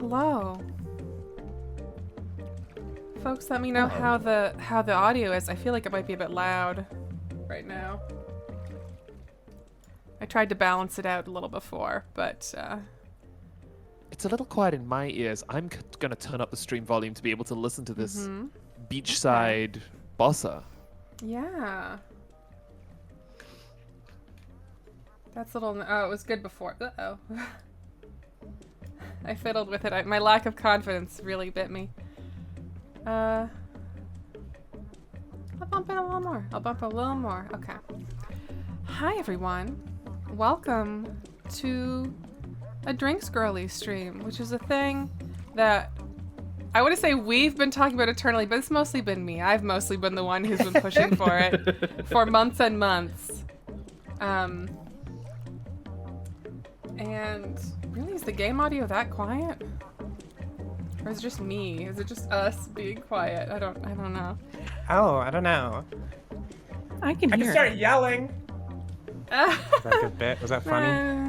Hello. Folks, let me know how the audio is. I feel like it might be a bit loud right now. I tried to balance it out a little before, but It's a little quiet in my ears. I'm going to turn up the stream volume to be able to listen to this beachside bossa. yeah. That's a little... Oh, it was good before. Uh-oh. I fiddled with it. My lack of confidence really bit me. I'll bump it a little more. I'll bump it a little more. Okay. Hi, everyone. Welcome to a Drinks Girlies stream, which is a thing that I want to say we've been talking about eternally, but it's mostly been me. I've mostly been the one who's been pushing for it for months and months. And really, is the game audio that quiet? Or is it just me? Is it just us being quiet? I don't know. Oh, I don't know. I can hear. Start yelling. Was that a good bit? Was that funny?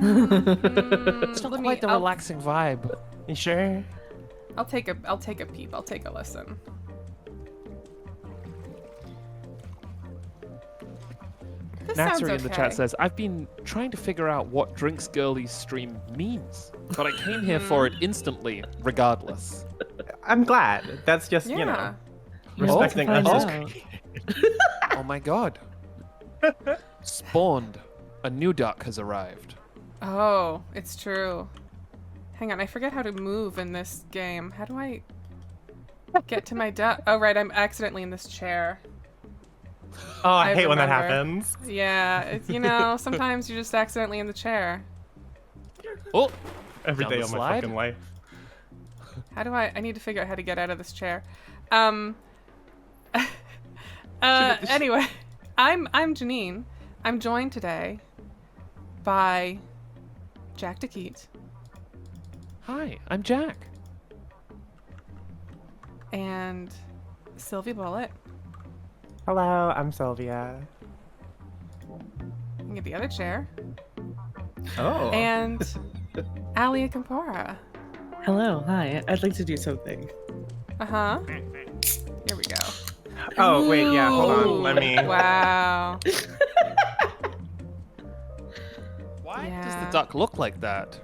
It's not quite the relaxing vibe. You sure? I'll take a peep. I'll take a listen. This sounds Natsuri okay. in the chat says, I've been trying to figure out what Drinks Girlies stream means, but I came here for it instantly, regardless. I'm glad. That's just, you know, respecting us. Oh my god. Spawned. A new duck has arrived. Oh, it's true. Hang on, I forget how to move in this game. How do I get to my duck? Oh, right, I'm accidentally in this chair. Oh, I hate when that remember. happens. Yeah, it's, you know, sometimes you're just accidentally in the chair. Oh! Every Down day the of my slide? fucking life. How do I need to figure out how to get out of this chair. Anyway, I'm Janine. I'm joined today by Jack DeKeat. Hi, I'm Jack. And Sylvie Bullitt. Hello, I'm Sylvia. You can get the other chair. Oh. And Alia Campora. Hello, hi. I'd like to do something. Uh-huh. Here we go. Oh, wait, yeah, hold Ooh. on. Let me... Wow. Why Yeah. does the duck look like that?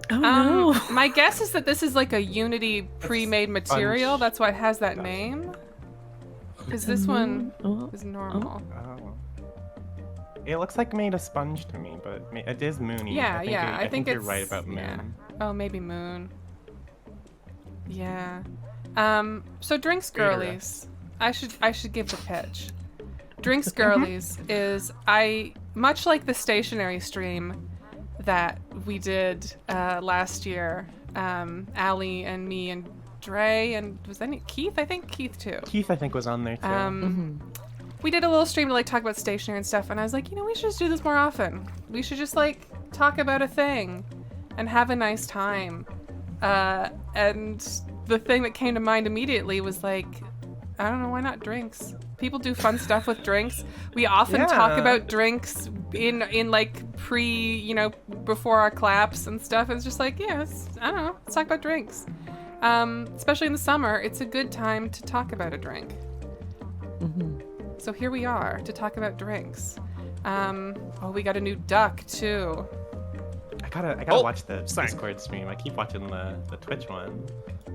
Oh no. My guess is that this is like a Unity pre-made material. sponge. That's why it has that name. Because this one Oh. is normal. Oh. It looks like made of sponge to me, but it is moony. Yeah, I think you're it's right about moon. yeah. Oh, maybe moon. Yeah. So Drinks Girlies. I should give the pitch. Drinks Girlies is much like the stationary stream that we did last year. Allie and me and Dre and was that Keith? I think Keith too. Keith, I think, was on there too. We did a little stream to like talk about stationery and stuff, and I was like, you know, we should just do this more often. We should just like talk about a thing and have a nice time. And the thing that came to mind immediately was like, I don't know, why not drinks? People do fun stuff with drinks. We often talk about drinks in like before our claps and stuff. It's just like, yeah, I don't know, let's talk about drinks. Especially in the summer, it's a good time to talk about a drink. So here we are to talk about drinks. We got a new duck too. I gotta watch the Discord stream. I keep watching the Twitch one.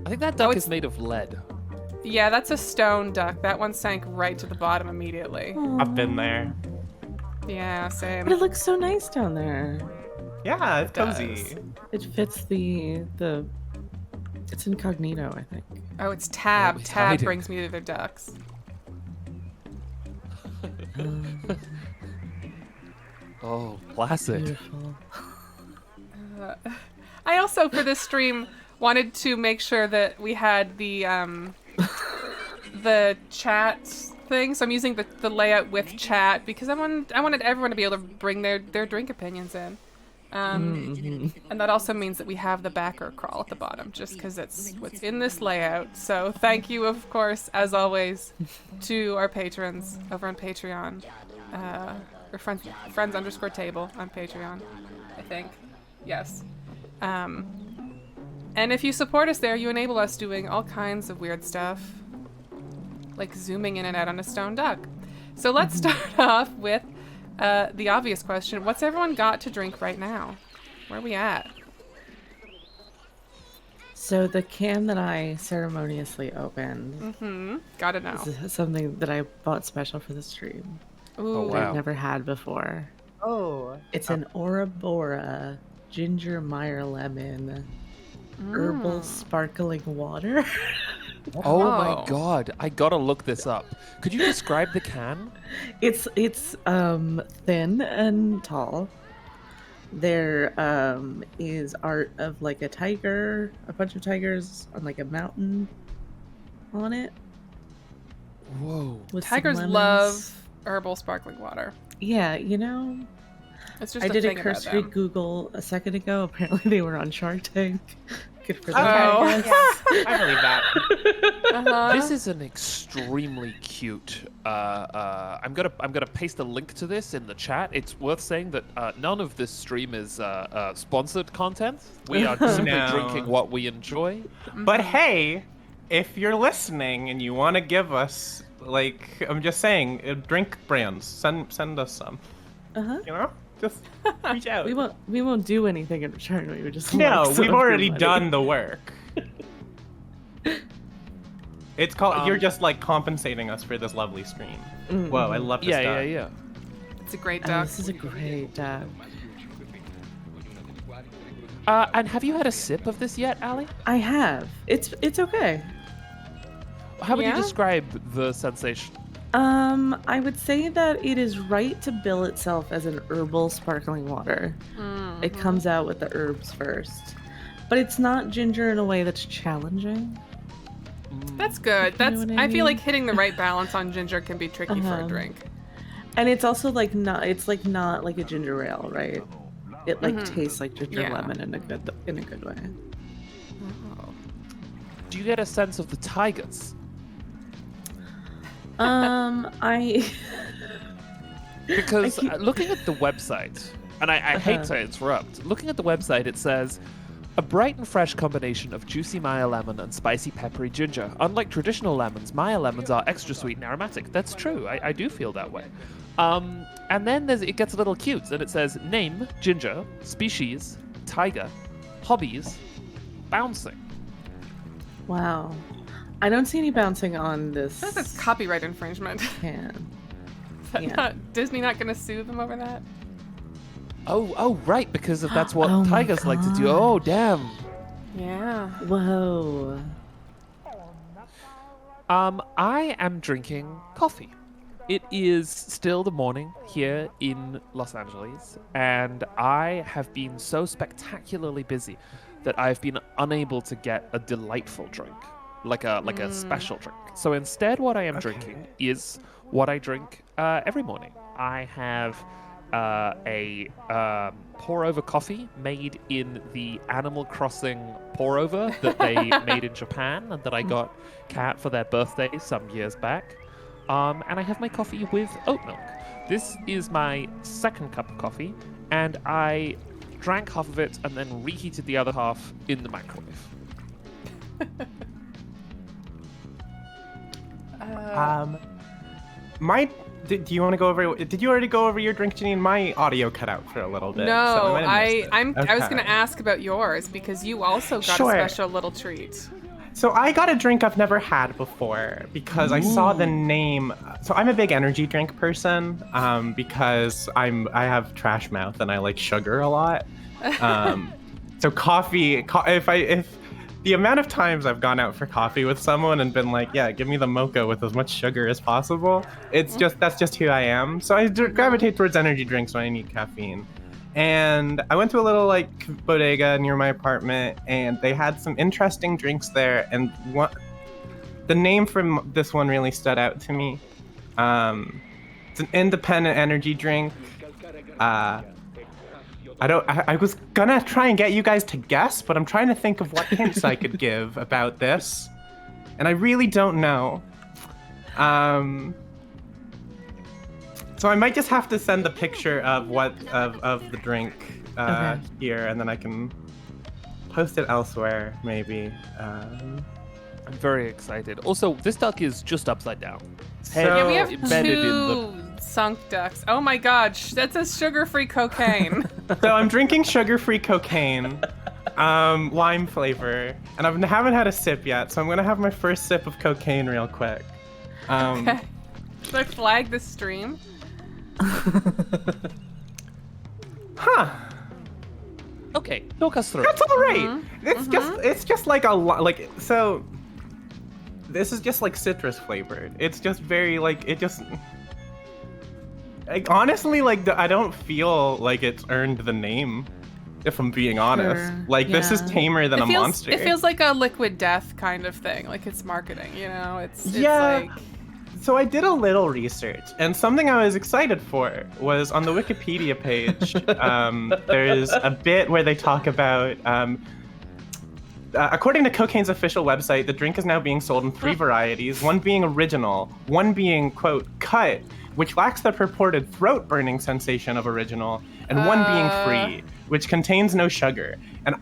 I think that duck is made of lead. Yeah, that's a stone duck. That one sank right to the bottom immediately. I've been there. Yeah, same. But it looks so nice down there. Yeah, it's does. cozy. It fits the it's incognito, I think. Oh, it's Tab. it's Tab hiding. brings me to their ducks. Oh, placid. Beautiful. I also, for this stream, wanted to make sure that we had the chat thing. So I'm using the layout with chat because I wanted everyone to be able to bring their drink opinions in. And that also means that we have the backer crawl at the bottom, just because it's what's in this layout. So thank you, of course, as always, to our patrons over on Patreon, or friends_table on Patreon, I think. Yes. And if you support us there, you enable us doing all kinds of weird stuff, like zooming in and out on a stone duck. So let's start off with the obvious question. What's everyone got to drink right now? Where are we at? So the can that I ceremoniously opened Gotta know. is something that I bought special for the stream. Ooh. That I've never had before. Oh. It's an Orabora ginger Meyer lemon herbal sparkling water. Oh my Oh. god, I gotta look this up. Could you describe the can? It's thin and tall. There is art of like a tiger, a bunch of tigers on like a mountain on it. Whoa. With some Tigers lemons. love herbal sparkling water. Yeah, you know, It's just I a did a thing about cursory them. Google a second ago. Apparently, they were on Shark Tank. Good for them. Oh. I guess. I believe that. Uh-huh. This is an extremely cute. I'm gonna paste a link to this in the chat. It's worth saying that none of this stream is sponsored content. We are simply No. drinking what we enjoy. But hey, if you're listening and you want to give us, like, I'm just saying, drink brands, send us some. Uh-huh. You know, just reach out. We won't do anything in return. We would just No, like some we've of your already money. done the work. It's called. You're just like compensating us for this lovely stream. Whoa, I love this Yeah, stuff. yeah. It's a great Oh, duck. this is a great duck. And have you had a sip of this yet, Ali? I have. It's okay. How would Yeah? you describe the sensation? I would say that it is right to bill itself as an herbal sparkling water. It comes out with the herbs first. But it's not ginger in a way that's challenging. That's good. You That's. know what I I feel mean? like hitting the right balance on ginger can be tricky for a drink. And it's also like not like a ginger ale, right? It like tastes like ginger Yeah. lemon in a good way. Do you get a sense of the tigers? I Because I keep- looking at the website, and I hate to interrupt, looking at the website, it says a bright and fresh combination of juicy Maya lemon and spicy peppery ginger. Unlike traditional lemons, Maya lemons are extra sweet and aromatic. That's true. I do feel that way. And then it gets a little cute, and it says name ginger, species tiger, hobbies bouncing. wow. I don't see any bouncing on this I think that's copyright infringement. can. Is that Yeah. not Disney not going to sue them over that? Oh, right, because that's what Oh my tigers like to do. God. Oh, damn. Yeah. Whoa. I am drinking coffee. It is still the morning here in Los Angeles, and I have been so spectacularly busy that I've been unable to get a delightful drink, like a special drink. So instead, what I am drinking is what I drink every morning. I have a pour-over coffee made in the Animal Crossing pour-over that they made in Japan and that I got Kat for their birthday some years back. And I have my coffee with oat milk. This is my second cup of coffee, and I drank half of it and then reheated the other half in the microwave. Do you want to go over? Did you already go over your drink, Janine? My audio cut out for a little bit. so No, might have missed it. I was Okay. going to ask about yours because you also got Sure. a special little treat. So I got a drink I've never had before because I saw the name. So I'm a big energy drink person because I have trash mouth and I like sugar a lot. So coffee, if the amount of times I've gone out for coffee with someone and been like, yeah, give me the mocha with as much sugar as possible, that's just who I am. So I gravitate towards energy drinks when I need caffeine. And I went to a little like bodega near my apartment, and they had some interesting drinks there. And the name from this one really stood out to me. It's an independent energy drink. I was gonna try and get you guys to guess, but I'm trying to think of what hints I could give about this, and I really don't know. So I might just have to send the picture of of the drink Okay. here, and then I can post it elsewhere, maybe. I'm very excited. Also, this duck is just upside down. Head So- Yeah, we have embedded in two sunk ducks. Oh my god, that says sugar-free cocaine. So I'm drinking sugar-free cocaine, lime flavor, and I haven't had a sip yet. So I'm gonna have my first sip of cocaine real quick. Okay. Should I flag the stream? Huh? Okay, talk us through. That's all right. Mm-hmm. It's just like so. This is just like citrus flavored. It's just very like honestly I don't feel like it's earned the name. If I'm being honest, Sure, like this is yeah. tamer than a monster. It feels like a liquid death kind of thing. Like it's marketing, you know? It's Yeah. like So I did a little research, and something I was excited for was on the Wikipedia page. There's a bit where they talk about, according to Cocaine's official website, the drink is now being sold in 3 varieties, one being original, one being, quote, cut, which lacks the purported throat-burning sensation of original, and one being free, which contains no sugar. And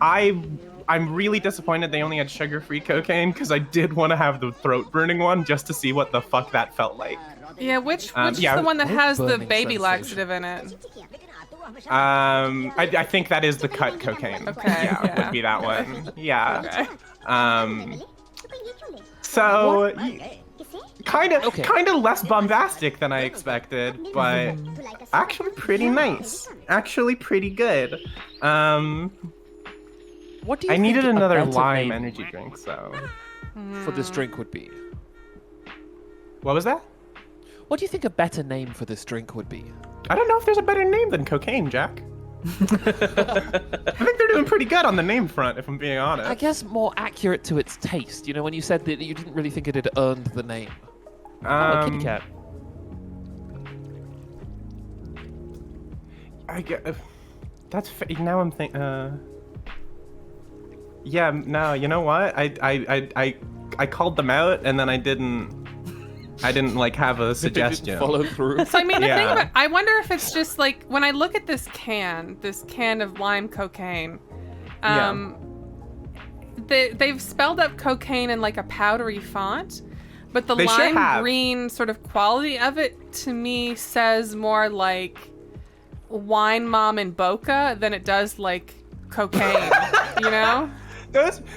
I'm really disappointed they only had sugar-free cocaine, because I did want to have the throat-burning one just to see what the fuck that felt like. yeah, which yeah, is the one that has the burning baby sensation. laxative in it? I think that is the cut cocaine. Okay, yeah. Would be that one. Yeah. Okay. So kind Okay. of less bombastic than I expected, but actually pretty nice. Actually pretty good. What do you I think needed a another better lime name energy drink, so. for this drink would be? What was that? What do you think a better name for this drink would be? I don't know if there's a better name than cocaine, Jack. I think they're doing pretty good on the name front, if I'm being honest. I guess more accurate to its taste. You know, when you said that you didn't really think it had earned the name. A kitty cat. I get. Now I'm thinking. Yeah. No. You know what? I called them out, and then I didn't like have a suggestion. Follow through. So I mean, the thing Yeah. about, I wonder if it's just like when I look at this can of lime cocaine, they've spelled out cocaine in like a powdery font, but the They sure lime have. green sort of quality of it to me says more like wine mom in Boca than it does like cocaine, you know?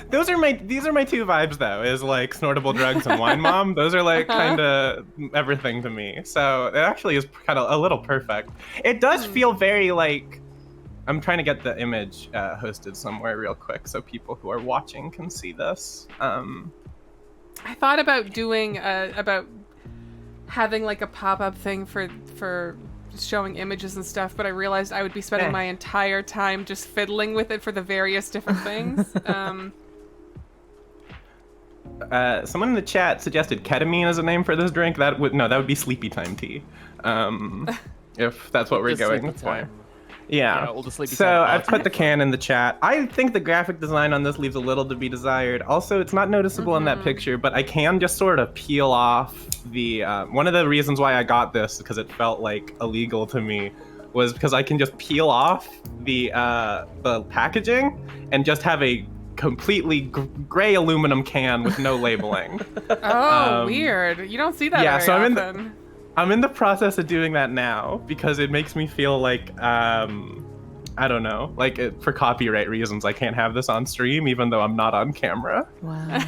These are my 2 vibes though, is like snortable drugs and wine mom. Those are like kind of everything to me. So it actually is kind of a little perfect. It does feel very like, I'm trying to get the image hosted somewhere real quick so people who are watching can see this. I thought about doing about having like a pop-up thing for showing images and stuff, but I realized I would be spending my entire time just fiddling with it for the various different things. Someone in the chat suggested ketamine as a name for this drink. That would be sleepy time tea. If that's what we're The going sleepy for. time. Yeah. all the sleepy So time. I've put the can in the chat. I think the graphic design on this leaves a little to be desired. Also, it's not noticeable in that picture, but I can just sort of peel off the. One of the reasons why I got this is because it felt like illegal to me, was because I can just peel off the packaging and just have a completely gray aluminum can with no labeling. Oh, weird. You don't see that yeah, very so often. I'm in the process of doing that now because it makes me feel like, I don't know, like for copyright reasons, I can't have this on stream even though I'm not on camera. Wow.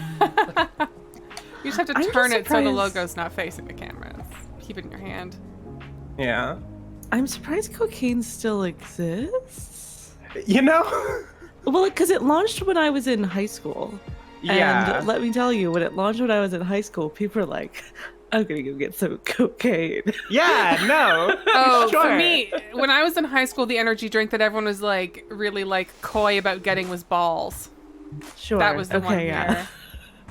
You just have to I'm turn just it so the surprised- logo's not facing the camera. Keep it in your hand. Yeah. I'm surprised cocaine still exists. You know? Well, because it launched when I was in high school. Yeah. And let me tell you, when it launched when I was in high school, people were like, I'm gonna go get some cocaine. Yeah, no. Oh, sure. for me, when I was in high school, the energy drink that everyone was like really like coy about getting was balls. Sure. That was the one yeah.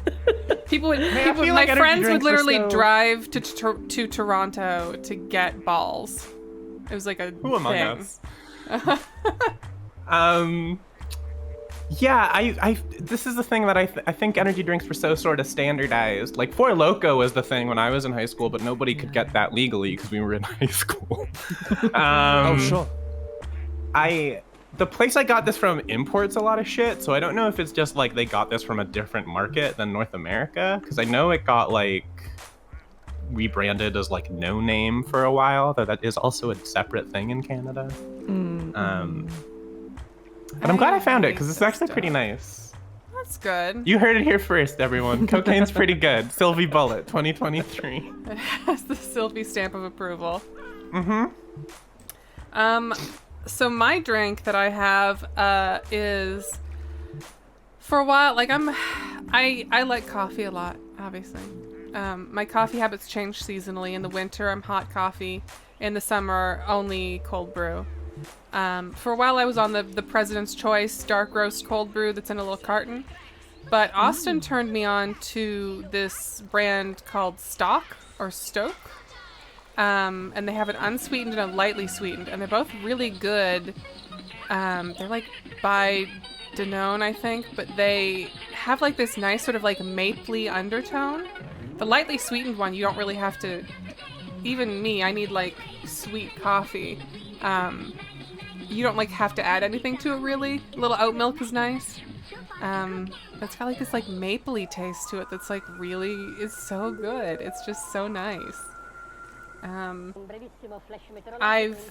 here. People would, I feel my like energy friends would drinks are literally so- drive to Toronto to get balls. It was like a Who among thing. us? Yeah, I this is the thing that I think energy drinks were so sort of standardized. Like Four Loko was the thing when I was in high school, but nobody could get that legally because we were in high school. Oh, sure. The place I got this from imports a lot of shit, so I don't know if it's just like they got this from a different market than North America, because I know it got like rebranded as like No Name for a while, though that is also a separate thing in Canada. But I'm glad I found it because it's actually pretty nice. That's good. You heard it here first, everyone. Cocaine's pretty good. Sylvie Bullet, 2023. It has the Sylvie stamp of approval. So my drink that I have is, for a while, like I like coffee a lot, obviously. My coffee habits change seasonally. In the winter, I'm hot coffee. In the summer, only cold brew. For a while, I was on the President's Choice dark roast cold brew that's in a little carton. But Austin turned me on to this brand called Stock or Stoke. And they have an unsweetened and a lightly sweetened, and they're both really good. They're like by Danone, I think, but they have like this nice sort of like mapley undertone. The lightly sweetened one, you don't really have to. Even me, I need like sweet coffee. You don't like have to add anything to it really. A little oat milk is nice. It's got like this like mapley taste to it that's like really is so good. It's just so nice.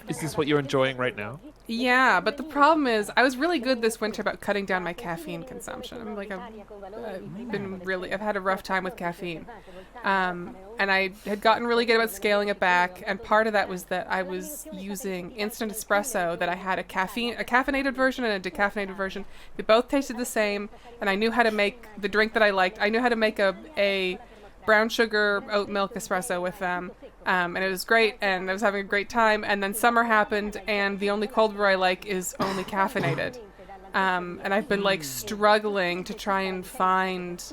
Is this what you're enjoying right now? Yeah, but the problem is I was really good this winter about cutting down my caffeine consumption. I'm like, I've had a rough time with caffeine. And I had gotten really good about scaling it back, and part of that was that I was using instant espresso, that I had a caffeinated version and a decaffeinated version. They both tasted the same, and I knew how to make the drink that I liked. I knew how to make a brown sugar oat milk espresso with them. And it was great, and I was having a great time. And then summer happened, and the only cold brew I like is only caffeinated. And I've been like struggling to try and find.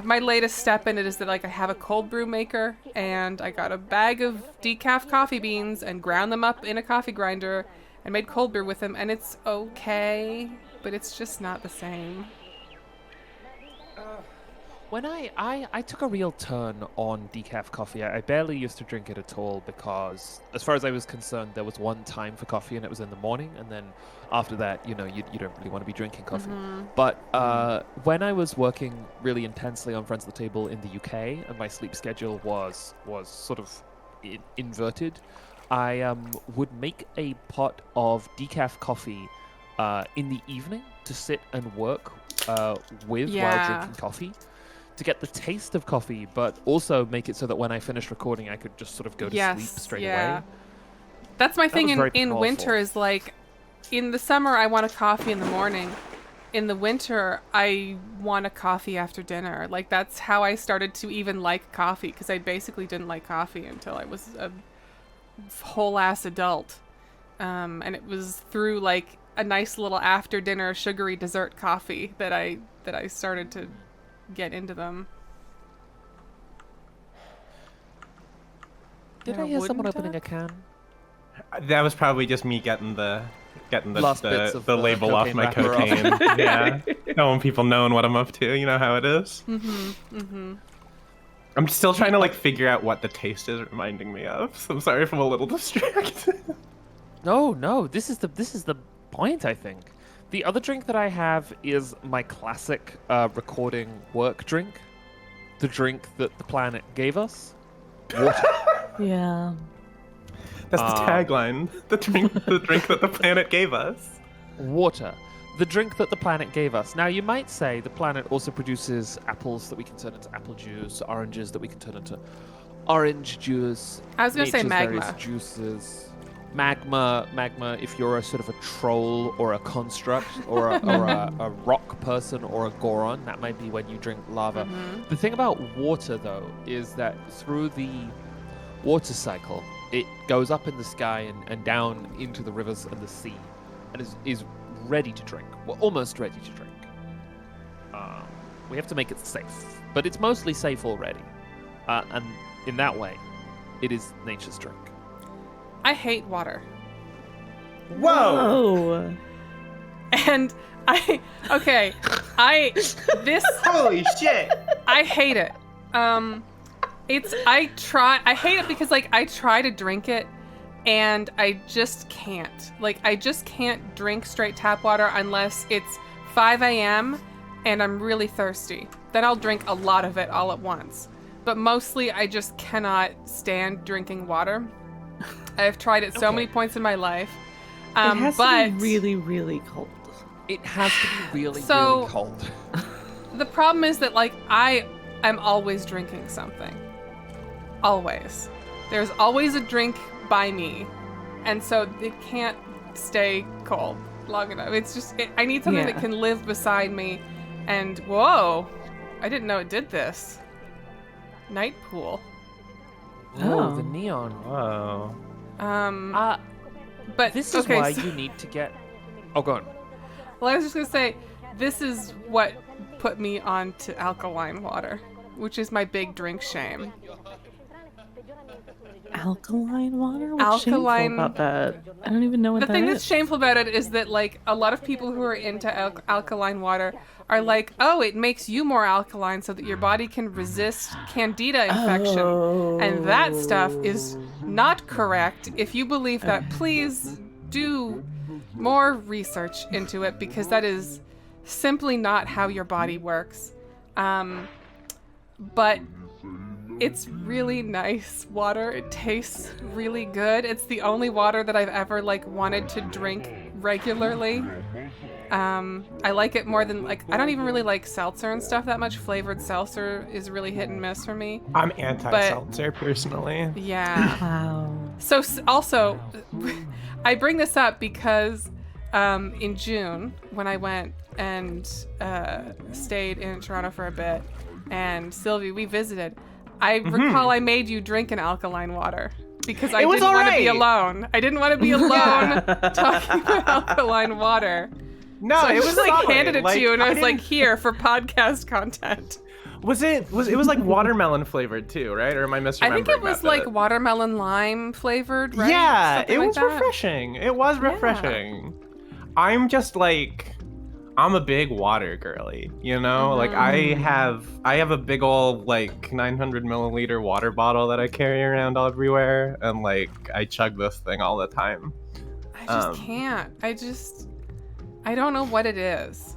My latest step in it is that like I have a cold brew maker, and I got a bag of decaf coffee beans and ground them up in a coffee grinder and made cold brew with them, and it's okay, but it's just not the same. When I took a real turn on decaf coffee, I barely used to drink it at all because, as far as I was concerned, there was one time for coffee and it was in the morning, and then after that, you don't really want to be drinking coffee. But when I was working really intensely on Friends at the Table in the UK and my sleep schedule was sort of inverted, I would make a pot of decaf coffee in the evening to sit and work with while drinking coffee, to get the taste of coffee, but also make it so that when I finished recording, I could just sort of go to sleep straight away. That's my thing in winter is like, in the summer, I want a coffee in the morning. In the winter, I want a coffee after dinner. Like, that's how I started to even like coffee, because I basically didn't like coffee until I was a whole-ass adult. And it was through, like, a nice little after-dinner sugary dessert coffee that I started to get into them. Did I hear someone opening a can? That was probably just me getting the Last bits of label off my cocaine wrapper cocaine. Yeah, don't want people knowing what I'm up to. You know how it is. I'm still trying to like figure out what the taste is reminding me of. So I'm sorry if I'm a little distracted. No, this is the point, I think. The other drink that I have is my classic recording work drink. The drink that the planet gave us. Water. Yeah. That's the tagline. The drink that the planet gave us. Water. The drink that the planet gave us. Now, you might say the planet also produces apples that we can turn into apple juice, oranges that we can turn into orange juice. I was going to say magma. Various juices. Magma, if you're a sort of a troll or a construct or a rock person or a goron, that might be when you drink lava. The thing about water, though, is that through the water cycle, it goes up in the sky and down into the rivers and the sea, and is ready to drink. Well, almost ready to drink. We have to make it safe, but it's mostly safe already. And in that way, it is nature's drink. I hate water. Whoa! And holy shit! I hate it. I hate it because like I try to drink it and I just can't. Like, I just can't drink straight tap water unless it's 5 a.m. and I'm really thirsty. Then I'll drink a lot of it all at once. But mostly, I just cannot stand drinking water. I've tried it so many points in my life. It has but to be really, really cold. It has to be really, So- really cold. the problem is that, like, I am always drinking something. Always. There's always a drink by me. And so it can't stay cold long enough. It's just, I need something that can live beside me. And, whoa, I didn't know it did this. Night pool. Oh, the Oh. neon. Whoa. But This is okay, why so- you need to get... Oh, go on. Well, I was just gonna say, this is what put me onto alkaline water, which is my big drink shame. Alkaline water? What's Alkaline- shameful about that? I don't even know what The that thing is. that's shameful about it is that, like, a lot of people who are into alkaline water are like, oh, it makes you more alkaline so that your body can resist candida infection. And that stuff is not correct. If you believe that, please do more research into it, because that is simply not how your body works. But it's really nice water. It tastes really good. It's the only water that I've ever, like, wanted to drink regularly. I like it more than, like, I don't even really like seltzer and stuff that much. Flavored seltzer is really hit and miss for me. I'm anti-seltzer personally. Yeah. Wow. So also, I bring this up because in June, when I went and stayed in Toronto for a bit, and Sylvie, we visited, I recall I made you drink an alkaline water because I It was didn't want to be alright. alone. I didn't want to be alone talking about alkaline water. No, So I it just was like solid. handed it to you, and I was like, didn't- "Here for podcast content." it was like watermelon flavored too, right? Or am I misremembering? I think it was that like bit? watermelon lime flavored, right? Yeah, Something it like was that. refreshing. It was refreshing. I'm just like, I'm a big water girly, you know? Like I have a big old like 900 milliliter water bottle that I carry around everywhere, and like I chug this thing all the time. I just Um, can't. I don't know what it is.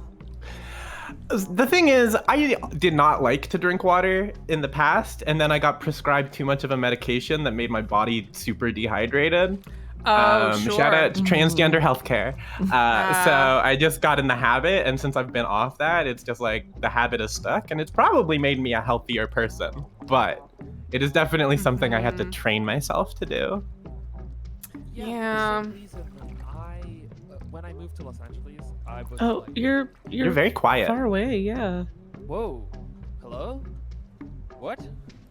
The thing is, I did not like to drink water in the past, and then I got prescribed too much of a medication that made my body super dehydrated. Oh, sure. Shout out to transgender healthcare. So I just got in the habit, and since I've been off that, it's just like the habit is stuck, and it's probably made me a healthier person. But it is definitely something I had to train myself to do. Yeah. For some reason, when I moved to Los Angeles, I was Oh, like, you're very quiet. far away. Yeah. whoa, hello? What?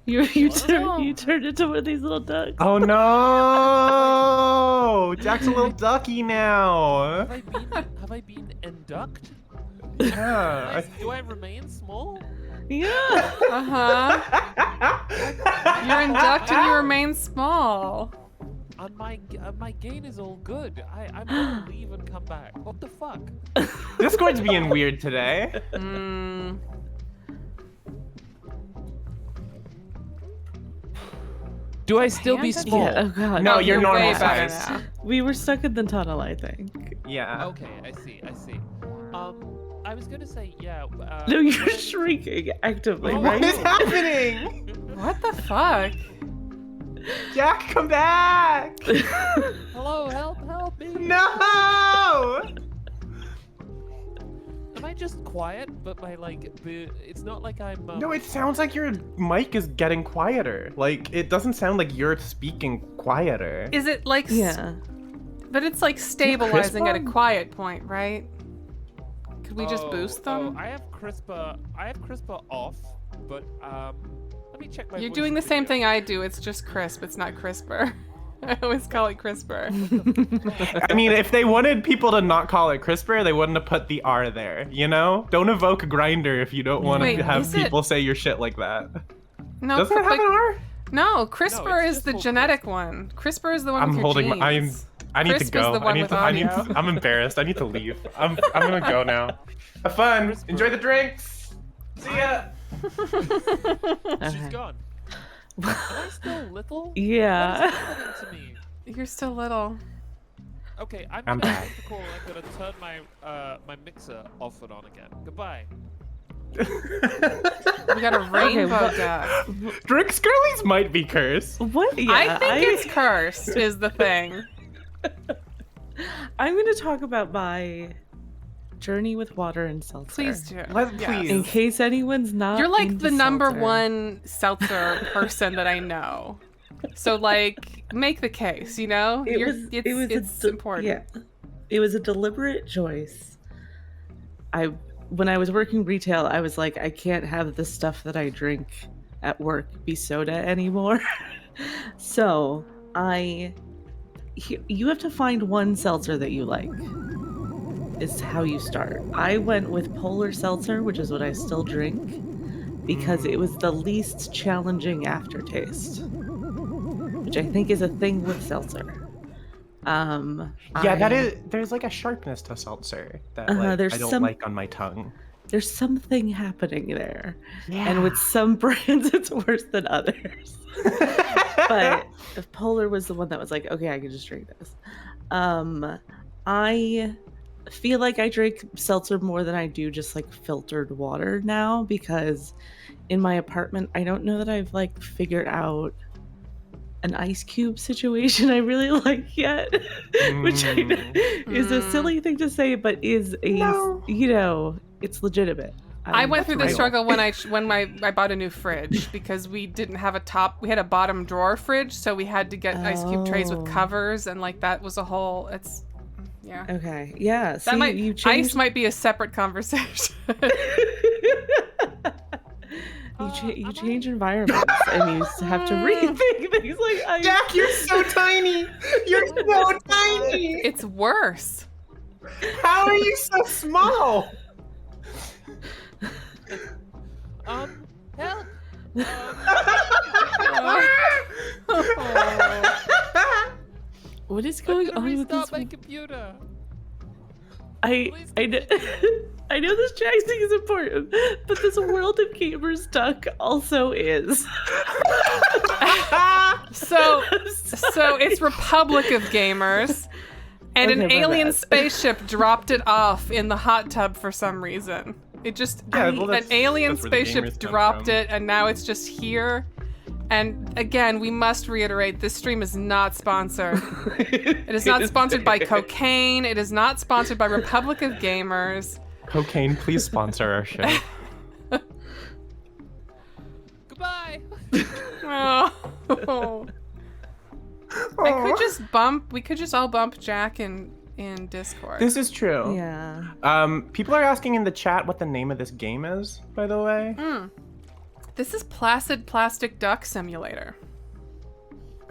You turned into one of these little ducks. Oh no! Jack's a little ducky now. Have I been induct? Yeah. Do I remain small? Yeah. Uh-huh. You're inducted, you remain small. My gain is all good. I'm gonna leave and come back. What the fuck? Discord's being weird today. Mm. Do I still be Panda? small? Yeah. Oh god. No, Oh, you're way normal better size. now. We were stuck in the tunnel, I think. Yeah. Okay, I see. I was gonna say, yeah. No, you're shrieking actively, Oh, right? What is happening? What the fuck? Jack, come back! Hello, help me! No! Am I just quiet? But it's not like I'm. No, it sounds like your mic is getting quieter. Like, it doesn't sound like you're speaking quieter. Is it like Yeah. but it's like stabilizing at a on? quiet point, right? Could we just boost them? I have CRISPR off, but let me check my. You're voice doing the same video. thing I do. It's just crisp. It's not CRISPR. I always call it CRISPR. I mean, if they wanted people to not call it CRISPR, they wouldn't have put the R there, you know? Don't evoke a grinder if you don't want Wait, to have is it- people say your shit like that. No, Doesn't it have like- an R? no, CRISPR it's is just the full genetic one. CRISPR is the one I'm with your holding genes. my. I need to Crisp is go. the one with audio. I'm embarrassed. I need to leave. I'm gonna go now. Have fun. CRISPR. Enjoy the drinks. See ya. She's gone. Am I still little? Yeah. What is happening to me? You're still little. Okay, I'm I'm gonna back. take the call. I'm gonna turn my my mixer off and on again. Goodbye. We got a rainbow duck. Drinks Girlies might be cursed. What? Yeah, I think it's cursed, is the thing. I'm going to talk about my journey with water and seltzer. Please do. Please. In case anyone's not. You're like into the number seltzer. one seltzer person that I know. So like, make the case. You know, it's important. Yeah, it was a deliberate choice. When I was working retail, I was like, I can't have the stuff that I drink at work be soda anymore. So you have to find one seltzer that you like. Is how you start. I went with Polar Seltzer, which is what I still drink, because it was the least challenging aftertaste, which I think is a thing with seltzer. There's like a sharpness to seltzer that I don't like on my tongue. There's something happening there. Yeah. And with some brands, it's worse than others. But Polar was the one that was like, okay, I can just drink this. I feel like I drink seltzer more than I do just like filtered water now, because in my apartment, I don't know that I've like figured out an ice cube situation I really like yet, which is a silly thing to say, but is it's legitimate. I went through the struggle when I bought a new fridge, because we didn't have we had a bottom drawer fridge, so we had to get ice cube trays with covers, and like that was a whole. Yeah. Okay. Yeah. Ice might be a separate conversation. You change environments and you have to rethink things like ice. Jack, you're so tiny. You're so tiny. It's worse. How are you so small? Help! What is going on with this? My computer. I know this Jack thing is important, but this World of Gamers duck also is. So it's Republic of Gamers, and an alien spaceship dropped it off in the hot tub for some reason. It just an alien spaceship dropped it, and now it's just here. And again, we must reiterate, this stream is not sponsored. It is not sponsored by cocaine. It is not sponsored by Republic of Gamers. Cocaine, please sponsor our show. Goodbye. Oh. We could just all bump Jack in Discord. This is true. Yeah. People are asking in the chat what the name of this game is, by the way. This is Placid Plastic Duck Simulator.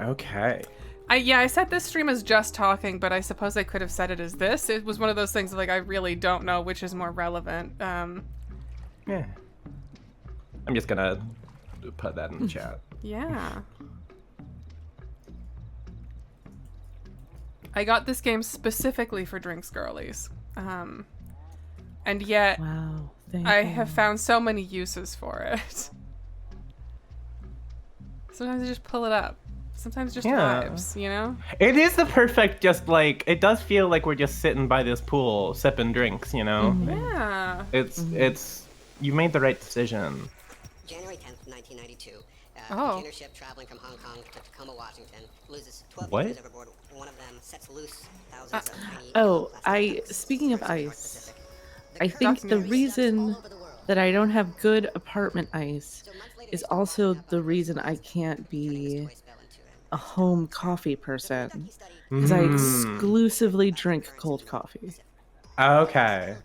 Okay. I said this stream is just talking, but I suppose I could have said it as this. It was one of those things like I really don't know which is more relevant. Yeah. I'm just gonna put that in the chat. Yeah. I got this game specifically for Drinks Girlies. And yet Wow. I have found so many uses for it. Sometimes I just pull it up. Sometimes just vibes, you know? It is the perfect, it does feel like we're just sitting by this pool, sipping drinks, you know? Yeah. It's, you made the right decision. January 10th, 1992. Oh. A container ship traveling from Hong Kong to Tacoma, Washington, loses 12 What? humans overboard. One of them sets loose thousands of tiny... Speaking of ice, I think the reason that I don't have good apartment ice is also the reason I can't be a home coffee person, because I exclusively drink cold coffee. Okay.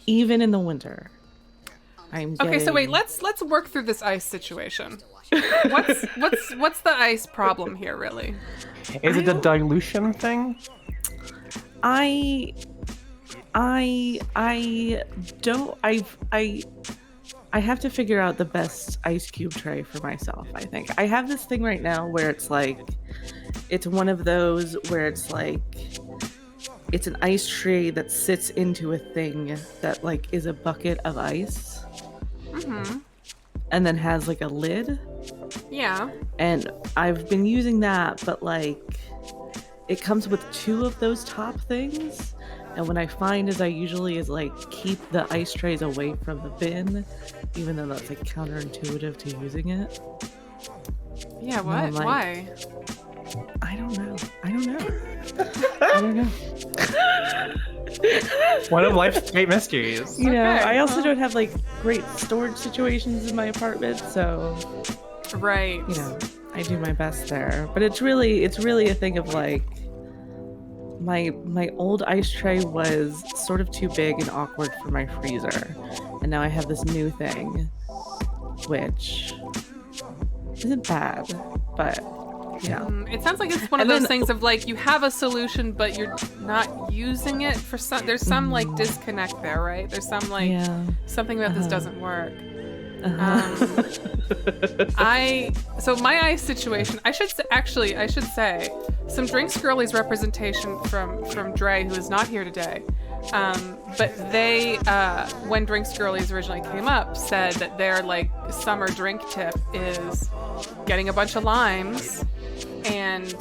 Even in the winter. Okay, so wait, let's work through this ice situation. What's the ice problem here, really? Is it the dilution thing? I have to figure out the best ice cube tray for myself, I think. I have this thing right now where it's one of those where it's an ice tray that sits into a thing that is a bucket of ice. And then has a lid. Yeah. And I've been using that, but like it comes with 2 of those top things. And what I find is I usually is like keep the ice trays away from the bin, even though that's like counterintuitive to using it. Yeah, No, what? like- Why? I don't know. I don't know. One of life's great mysteries. You know, Okay, I also well. don't have like great storage situations in my apartment, so Right. you know, I do my best there. But it's really a thing of like my old ice tray was sort of too big and awkward for my freezer. And now I have this new thing, which isn't bad, but yeah. It sounds like it's one of And those then- things of like you have a solution, but you're not using it for some. There's some like disconnect there, right? There's some like Yeah. something about this doesn't work. Uh-huh. So my ice situation, I should say some Drinks Girlies representation from Dre, who is not here today. But they, when Drinks Girlies originally came up, said that their like summer drink tip is getting a bunch of limes and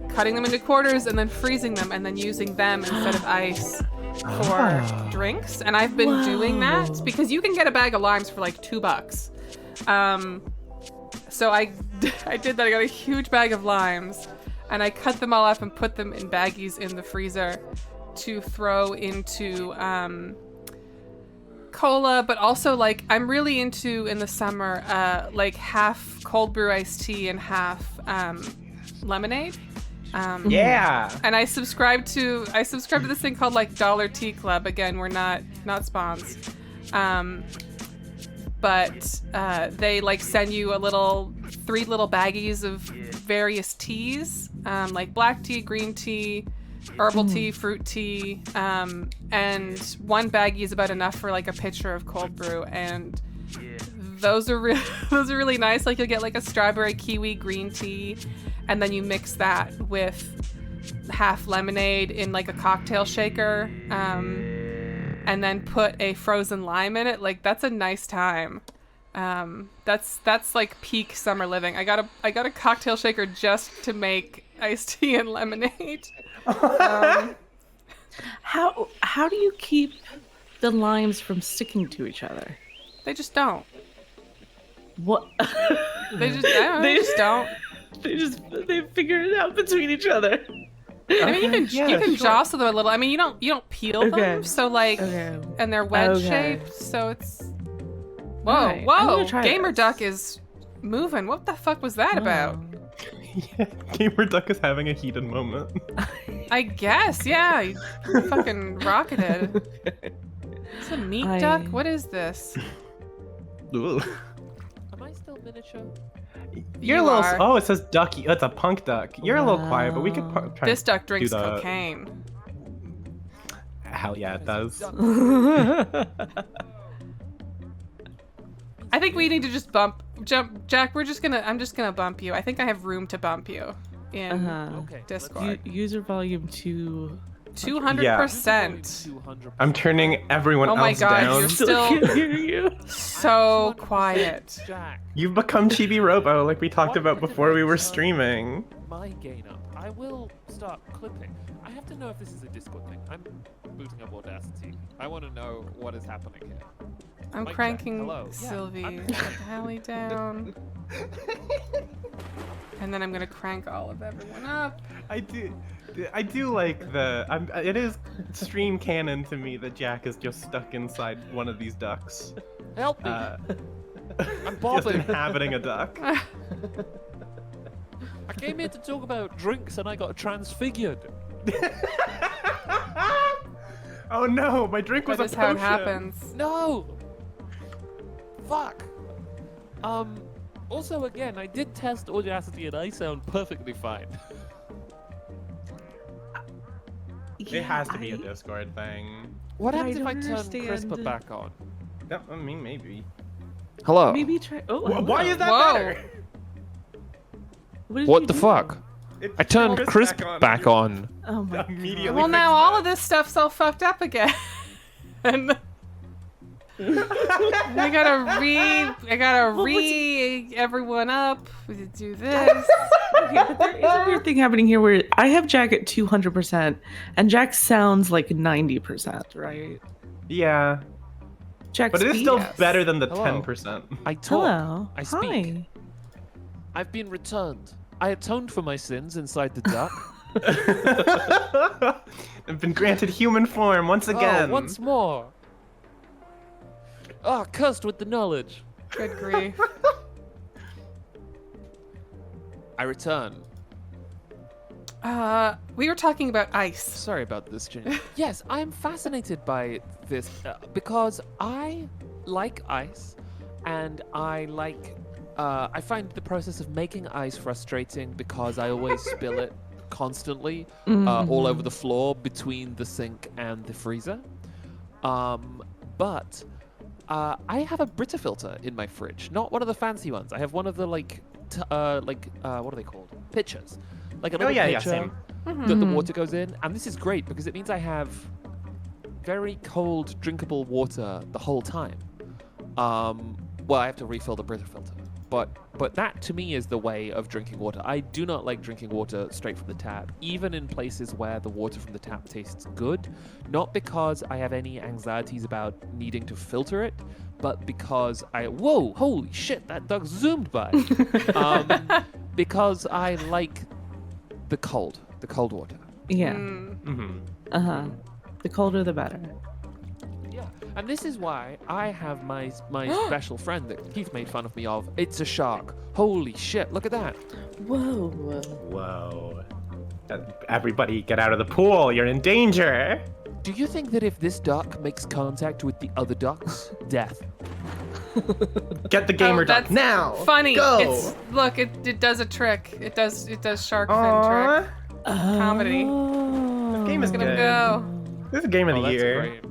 cutting them into quarters and then freezing them and then using them instead of ice for drinks. And I've been doing that because you can get a bag of limes for like $2. So I did that. I got a huge bag of limes and I cut them all up and put them in baggies in the freezer to throw into cola, but also like I'm really into in the summer like half cold brew iced tea and half lemonade. Yeah. And I subscribe to this thing called like Dollar Tea Club. Again, we're not spons. But they like send you 3 little baggies of various teas, like black tea, green tea, herbal tea, fruit tea, and one baggie is about enough for like a pitcher of cold brew, and those are really nice. Like you'll get like a strawberry kiwi green tea, and then you mix that with half lemonade in like a cocktail shaker, and then put a frozen lime in it. Like that's a nice time. That's like peak summer living. I got a cocktail shaker just to make iced tea and lemonade. How do you keep the limes from sticking to each other? They just don't. What? They just don't. They figure it out between each other. I mean, you can jostle them a little. I mean, you don't peel Okay. them, so like, Okay. and they're wedge Okay. shaped, so it's. Whoa, Alright, I'm whoa! gonna try Gamer this. Duck is moving. What the fuck was that about? Yeah, Gamer Duck is having a heated moment. I guess, yeah. You fucking rocketed. It's a meat duck. What is this? Ooh. Am I still miniature? You're You a little. are. Oh, it says ducky. That's a punk duck. You're a little quiet, but we could try. This duck drinks the- cocaine. Hell yeah, it does. I think we need to just jump, Jack. I'm just gonna bump you. I think I have room to bump you in Okay. Discord. User volume 2. 200%. 200%. I'm turning everyone Oh my else God, down. you're Still Still- can't hear you. So quiet. Jack, You've become Chibi Robo, like we talked Why about would before we were I turn streaming. my gain up. I will start clipping. I have to know if this is a Discord thing. I'm booting up Audacity. I want to know what is happening here. I'm Mic check. cranking Hello. Yeah, Sylvie I'm- Hallie down. And then I'm gonna crank all of everyone up. I do like the. It is stream canon to me that Jack is just stuck inside one of these ducks, Help me! uh, I'm just bobbing. inhabiting a duck. I came here to talk about drinks and I got transfigured. Oh no, my drink was That a is how it potion. happens. No! Fuck! Also, again, I did test Audacity and I sound perfectly fine. It has to be a Discord thing. What But I happens if I don't turn understand. CRISPR back on? Yeah, I mean, maybe. Hello? Maybe try. Oh, Why hello. is that Whoa. better? did What you the do? fuck? It I turned turned crisp back on. Oh my Immediately. Well, now fixed all it. of this stuff's all fucked up again. And I gotta read everyone up. We do this. Okay, but there is a weird thing happening here where I have Jack at 200%, and Jack sounds like 90%, right? Yeah. Jack But it is speaks. still better than the Hello. 10%. I talk. Hello. I speak. Hi. I've been returned. I atoned for my sins inside the duck. I've been granted human form once again. Oh, once more. Oh, cursed with the knowledge. Good grief. I return. We were talking about ice. Sorry about this, Ginny. Yes, I'm fascinated by this because I like ice, and I find the process of making ice frustrating because I always spill it constantly all over the floor between the sink and the freezer. But I have a Brita filter in my fridge, not one of the fancy ones. I have one of the what are they called? Pitchers. Like a little pitcher same. that the water goes in. And this is great because it means I have very cold, drinkable water the whole time. Well, I have to refill the Brita filter. But that, to me, is the way of drinking water. I do not like drinking water straight from the tap, even in places where the water from the tap tastes good. Not because I have any anxieties about needing to filter it, but because whoa, holy shit, that duck zoomed by. Because I like the cold water. Yeah. Mm-hmm. The colder, the better. Yeah, and this is why I have my special friend that Keith made fun of me of. It's a shark. Holy shit, look at that. Whoa. Whoa. Everybody get out of the pool. You're in danger. Do you think that if this duck makes contact with the other ducks, death? Get the gamer duck that's now. Funny. Go. It does a trick. It does shark fin trick. Comedy. This game is Gonna good. go. This is game of the That's year. great.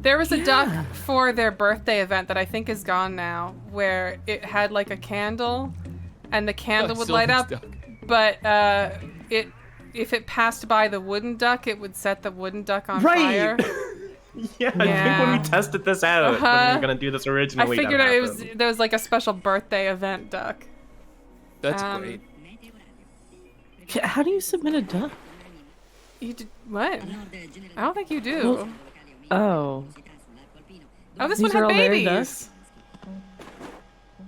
There was a duck for their birthday event that I think is gone now, where it had like a candle, and the candle would light up, but if it passed by the wooden duck, it would set the wooden duck on fire. Yeah, I think when we tested this out, when we were gonna do this I originally, figured that it was happened. there was like a special birthday event duck. That's great. How do you submit a duck? You did what? I don't think you do. Oh. Oh, this These one are had all their babies.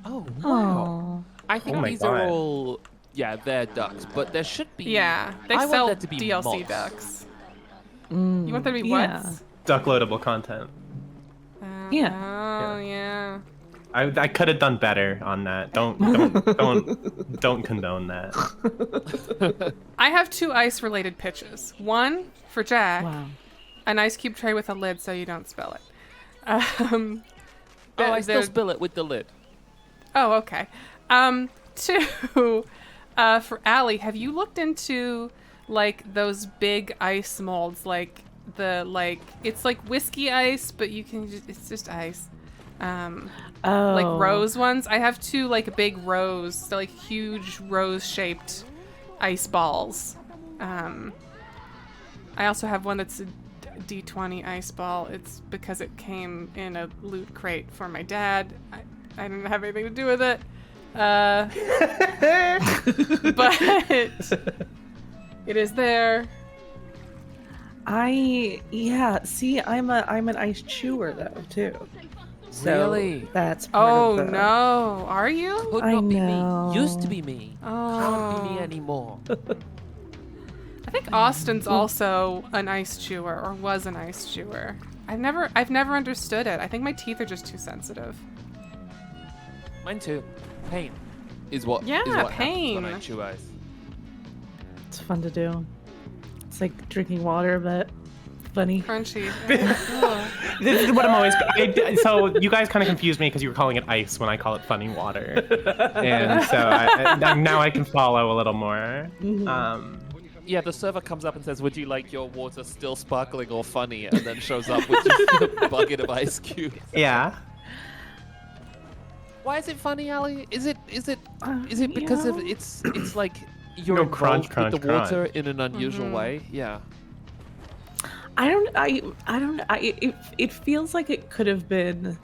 Oh, wow. Oh. I think Oh my these God. are all, they're ducks, but there should be. Yeah, they I want sell there to be DLC moths. ducks. You want there to be yeah. what? Duck loadable content. Yeah. Oh yeah. I could have done better on that. Don't condone that. I have 2 ice-related pitches. One for Jack, Wow. an ice cube tray with a lid so you don't spill it. Oh, I still there- spill it with the lid. Oh, okay. 2, for Allie, have you looked into like those big ice molds, like it's like whiskey ice, but it's just ice. Like rose ones. I have 2 like big rose, like huge rose-shaped ice balls. I also have one that's a D20 ice ball. It's because it came in a loot crate for my dad. I didn't have anything to do with it. But it is there. See, I'm an ice chewer though too. So Really? That's part Oh of the... no, are you? Could I not be know. me. Used to be me. Can't be me Oh. anymore. I think Austin's also an ice chewer, or was an ice chewer. I've never understood it. I think my teeth are just too sensitive. Mine too. Pain is what. Yeah, is what pain. happens when I chew ice. It's fun to do. It's like drinking water, but funny. Crunchy. This is what I'm always. So you guys kind of confused me because you were calling it ice when I call it funny water, and so now I can follow a little more. Yeah, the server comes up and says, "Would you like your water still sparkling or funny?" And then shows up with just a bucket of ice cubes. Yeah. Why is it funny, Ali? Is it because of it's like you're No, involved crunch, with the crunch, water crunch. in an unusual way? Yeah. It feels like it could have been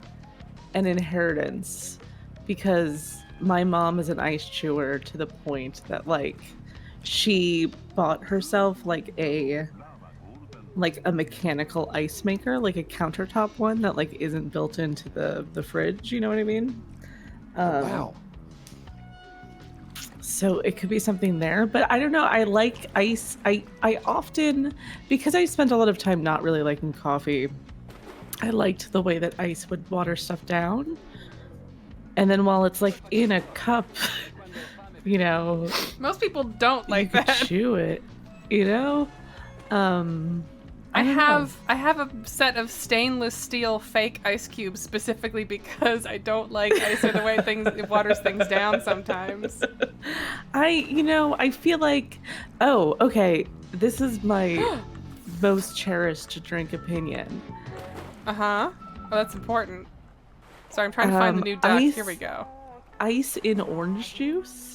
an inheritance because my mom is an ice chewer to the point that like she bought herself like a mechanical ice maker, like a countertop one that like isn't built into the fridge, you know what I mean? Wow. So it could be something there, but I don't know. I like ice. I often, because I spent a lot of time not really liking coffee, I liked the way that ice would water stuff down. And then while it's like in a cup, you know, Most people don't like you could that. chew it, you know? I don't know. I have a set of stainless steel fake ice cubes specifically because I don't like ice or the way it waters things down sometimes. I feel like, oh, okay, this is my most cherished drink opinion. Uh-huh. Oh, that's important. Sorry, I'm trying to find the new duck. Ice- Here we go. Ice in orange juice.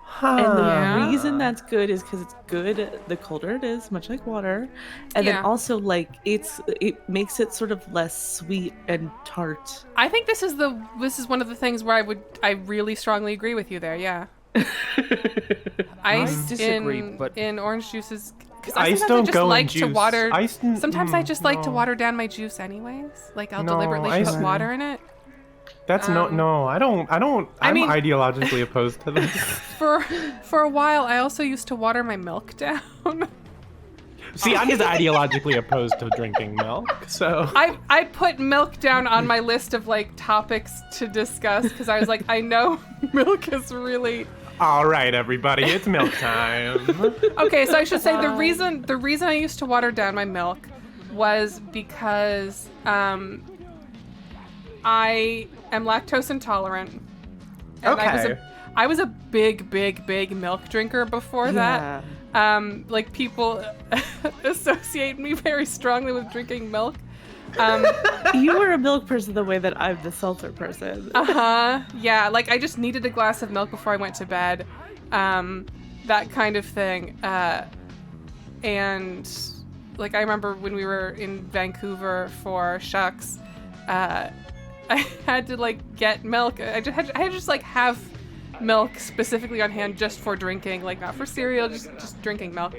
Huh. And the Yeah. reason that's good is because it's good the colder it is, much like water. And Yeah. then also like it makes it sort of less sweet and tart. I think this is one of the things where I really strongly agree with you there, yeah. Ice disagree, in but- in orange juices because Ice sometimes don't I just go in like to juice. water. Ice n- Sometimes I just like to no. water down my juice anyways. Like I'll No, deliberately ice- put water in it. That's no. I don't. I I'm mean- ideologically opposed to this. For a while, I also used to water my milk down. See, I'm just ideologically opposed to drinking milk. So I put milk down on my list of like topics to discuss because I was like, I know milk is really all right, everybody, it's milk time. okay. So I should say the reason I used to water down my milk was because I am lactose intolerant. And Okay. I was a big milk drinker before that. Like people associate me very strongly with drinking milk. You were a milk person the way that I'm the seltzer person. Yeah, like I just needed a glass of milk before I went to bed. That kind of thing. And like I remember when we were in Vancouver for Shucks, I had to like get milk. I had to just like have milk specifically on hand just for drinking, like not for cereal, just drinking milk.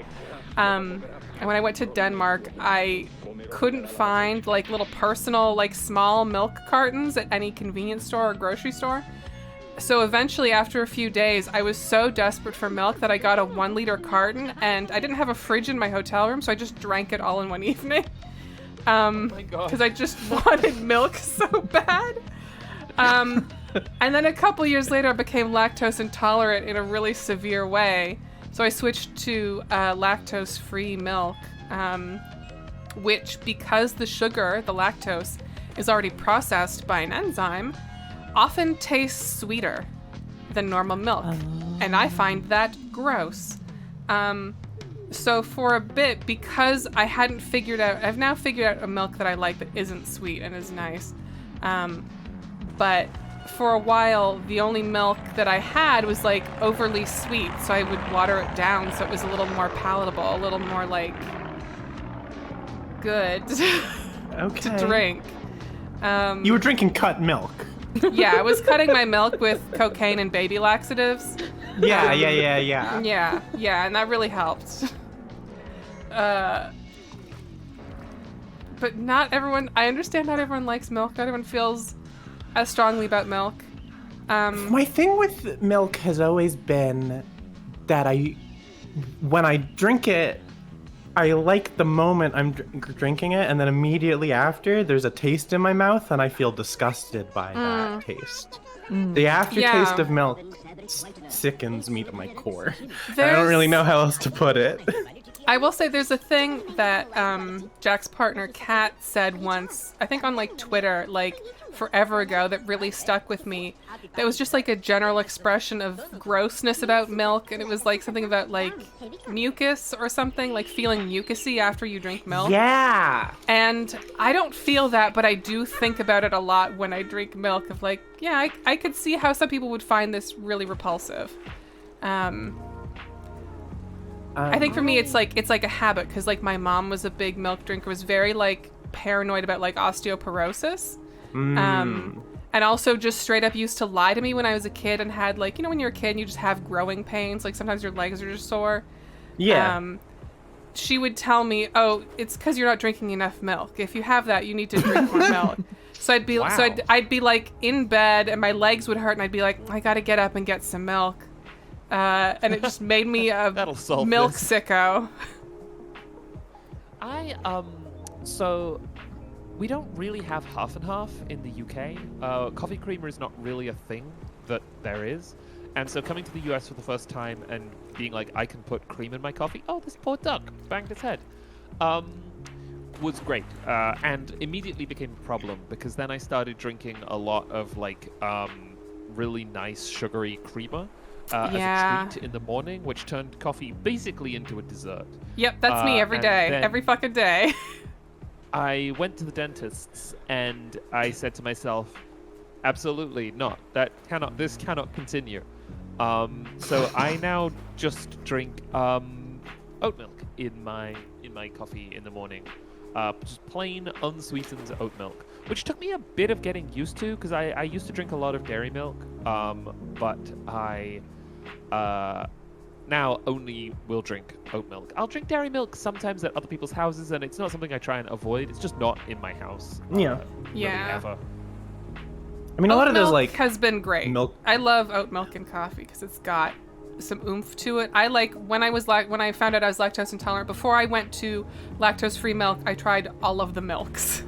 And when I went to Denmark, I couldn't find like little personal like small milk cartons at any convenience store or grocery store. So eventually, after a few days, I was so desperate for milk that I got a 1 liter carton, and I didn't have a fridge in my hotel room, so I just drank it all in one evening. Because I just wanted milk so bad. And then a couple years later, I became lactose intolerant in a really severe way. So I switched to lactose-free milk, which, because the sugar, the lactose, is already processed by an enzyme, often tastes sweeter than normal milk. And I find that gross. So for a bit, because I hadn't figured out, I've now figured out a milk that I like that isn't sweet and is nice. But for a while, the only milk that I had was like overly sweet, so I would water it down so it was a little more palatable, a little more like good Okay. to drink. You were drinking cut milk. Yeah, I was cutting my milk with cocaine and baby laxatives. Yeah. Yeah, and that really helped. But not everyone, I understand not everyone likes milk. Not everyone feels as strongly about milk. My thing with milk has always been that when I drink it, I like the moment I'm drinking it, and then immediately after, there's a taste in my mouth, and I feel disgusted by that taste. The aftertaste Yeah. of milk sickens me to my core. I There's- don't really know how else to put it. I will say there's a thing that Jack's partner Kat said once, I think on like Twitter, like forever ago, that really stuck with me. That was just like a general expression of grossness about milk, and it was like something about like mucus or something, like feeling mucusy after you drink milk. Yeah. And I don't feel that, but I do think about it a lot when I drink milk of like, yeah, I could see how some people would find this really repulsive. I think for me it's like a habit because like my mom was a big milk drinker, was very like paranoid about like osteoporosis. And also just straight up used to lie to me when I was a kid and had like, you know, when you're a kid and you just have growing pains, like sometimes your legs are just sore. Yeah. She would tell me, "Oh, it's because you're not drinking enough milk. If you have that, you need to drink more milk." So I'd be I'd be like in bed and my legs would hurt and I'd be like, "I gotta get up and get some milk," and it just made me a milk sicko. So we don't really have half and half in the UK. Coffee creamer is not really a thing that there is. And so coming to the US for the first time and being like, I can put cream in my coffee. Oh, this poor duck banged its head. Was great. And immediately became a problem because then I started drinking a lot of like really nice sugary creamer as a treat in the morning, which turned coffee basically into a dessert. Yep, that's me every day. Every fucking day. I went to the dentist's and I said to myself, absolutely not. This cannot continue. So I now just drink oat milk in my coffee in the morning. Just plain unsweetened oat milk, which took me a bit of getting used to because I used to drink a lot of dairy milk, but I now only will drink oat milk. I'll drink dairy milk sometimes at other people's houses, and it's not something I try and avoid. It's just not in my house. Really ever. I mean, a lot of those like has been great. Milk. I love oat milk and coffee because it's got some oomph to it. I like when I found out I was lactose intolerant. Before I went to lactose-free milk, I tried all of the milks.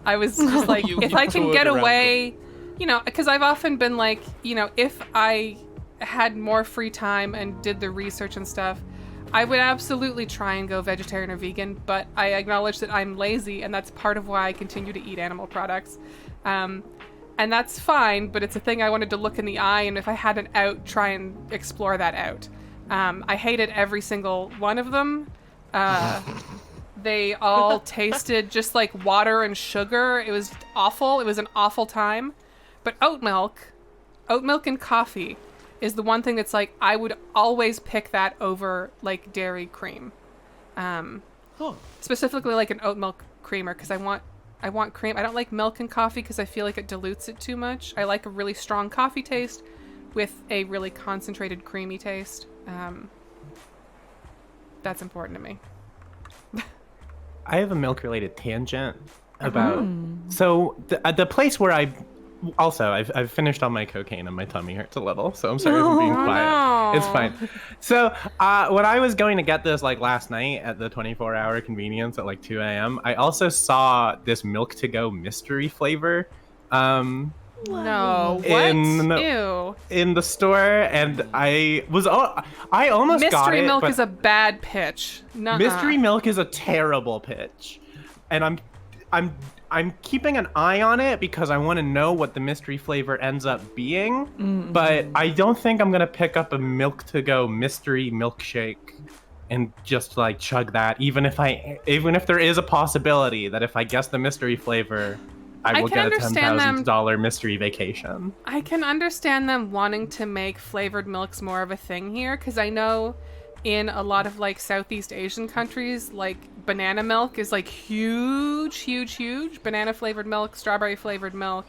I was just like, if I can get away, you know, because I've often been like, you know, if I had more free time and did the research and stuff, I would absolutely try and go vegetarian or vegan. But I acknowledge that I'm lazy, and that's part of why I continue to eat animal products. And that's fine, but it's a thing I wanted to look in the eye, and if I had an out, try and explore that out. I hated every single one of them. They all tasted just like water and sugar. It was awful. It was an awful time. But oat milk and coffee is the one thing that's like, I would always pick that over like dairy cream. Specifically like an oat milk creamer, because I want cream. I don't like milk and coffee because I feel like it dilutes it too much. I like a really strong coffee taste with a really concentrated creamy taste. That's important to me. I have a milk-related tangent about. So the place where I've finished all my cocaine and my tummy hurts a little, so I'm sorry for being quiet. No. It's fine. So when I was going to get this like last night at the 24-hour convenience at like 2 a.m., I also saw this milk to go mystery flavor. No, what? Ew. In the store, and I almost got it. Mystery milk is a bad pitch. Nuh-uh. Mystery milk is a terrible pitch, and I'm keeping an eye on it because I want to know what the mystery flavor ends up being. Mm-hmm. But I don't think I'm gonna pick up a milk to go mystery milkshake and just like chug that. Even if there is a possibility that if I guess the mystery flavor, I will get a $10,000 mystery vacation. I can understand them wanting to make flavored milks more of a thing here, because I know in a lot of like Southeast Asian countries, like banana milk is like huge. Banana flavored milk, strawberry flavored milk,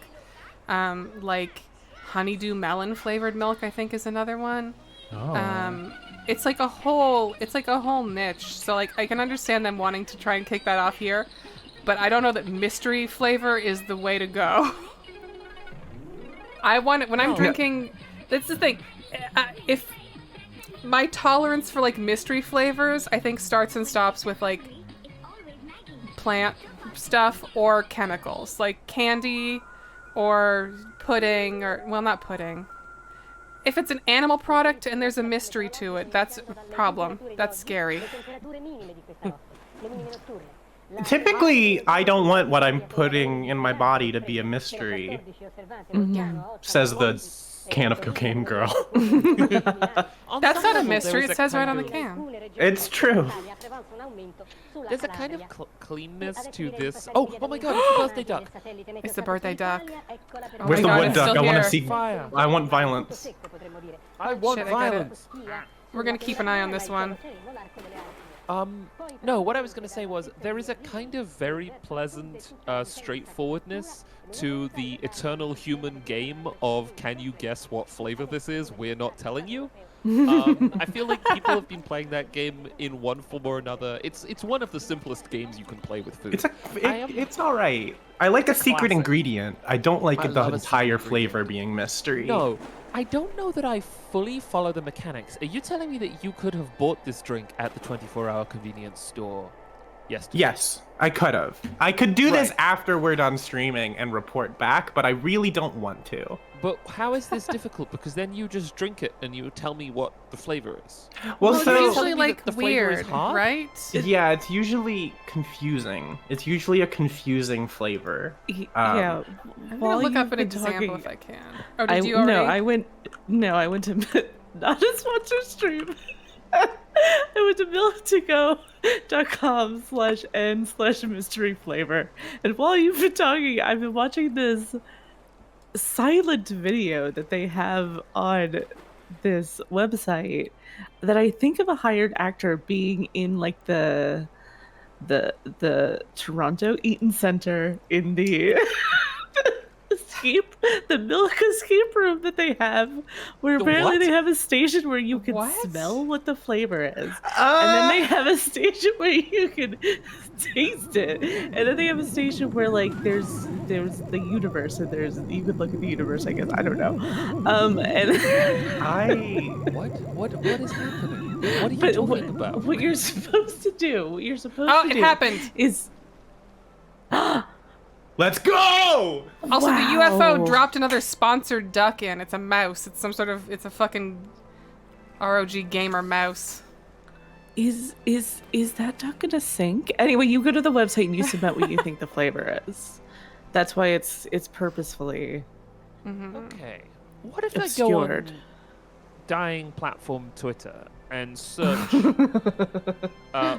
like honeydew melon flavored milk, I think is another one. Oh. It's like a whole niche. So like I can understand them wanting to try and kick that off here. But I don't know that mystery flavor is the way to go. I want it when I'm drinking. That's the thing. If my tolerance for like mystery flavors, I think starts and stops with like plant stuff or chemicals, like candy or pudding, or well, not pudding. If it's an animal product and there's a mystery to it, that's a problem. That's scary. Typically, I don't want what I'm putting in my body to be a mystery, says the can of cocaine girl. That's not a mystery, it says right on the can. It's true. There's a kind of cleanness to this. Oh my god, it's the birthday duck. It's the birthday duck. Oh Where's the wood duck? I want to see. Fire. I want violence. I want violence. We're gonna keep an eye on this one. No, what I was going to say was there is a kind of very pleasant straightforwardness to the eternal human game of can you guess what flavor this is? We're not telling you. I feel like people have been playing that game in one form or another. It's one of the simplest games you can play with food. It's all right. I like a secret classic. ingredient. I don't like I the love a entire secret flavor being mystery. No, I don't know that I fully follow the mechanics. Are you telling me that you could have bought this drink at the 24-hour convenience store yesterday? Yes, I could have. I could do this Right. after we're done streaming and report back, but I really don't want to. But how is this difficult? Because then you just drink it and you tell me what the flavor is. Well, It's so usually telling me like that the flavor is weird, hot? right? yeah, it's usually confusing. It's usually a confusing flavor. Yeah. I'm while gonna look you've up an been example talking, if I can. Oh, did you already? No, I went to not a sponsor stream. I went to milktogo.com/n/mystery flavor. And while you've been talking, I've been watching this silent video that they have on this website that I think of a hired actor being in like the Toronto Eaton Center in the the milk escape room that they have, where The apparently what? they have a station where you can What? smell what the flavor is, and then they have a station where you can taste it, and then they have a station where like there's the universe, and you could look at the universe, I guess, I don't know, and What is happening? What are you but talking about? what you're supposed to do, Oh, it happened. is Let's go! Also, the Wow. UFO dropped another sponsored duck in. It's a mouse. It's some sort of. It's a fucking ROG gamer mouse. Is that duck gonna sink? Anyway, you go to the website and you submit what you think the flavor is. That's why it's purposefully Okay. What if I obscured. go on dying platform Twitter and search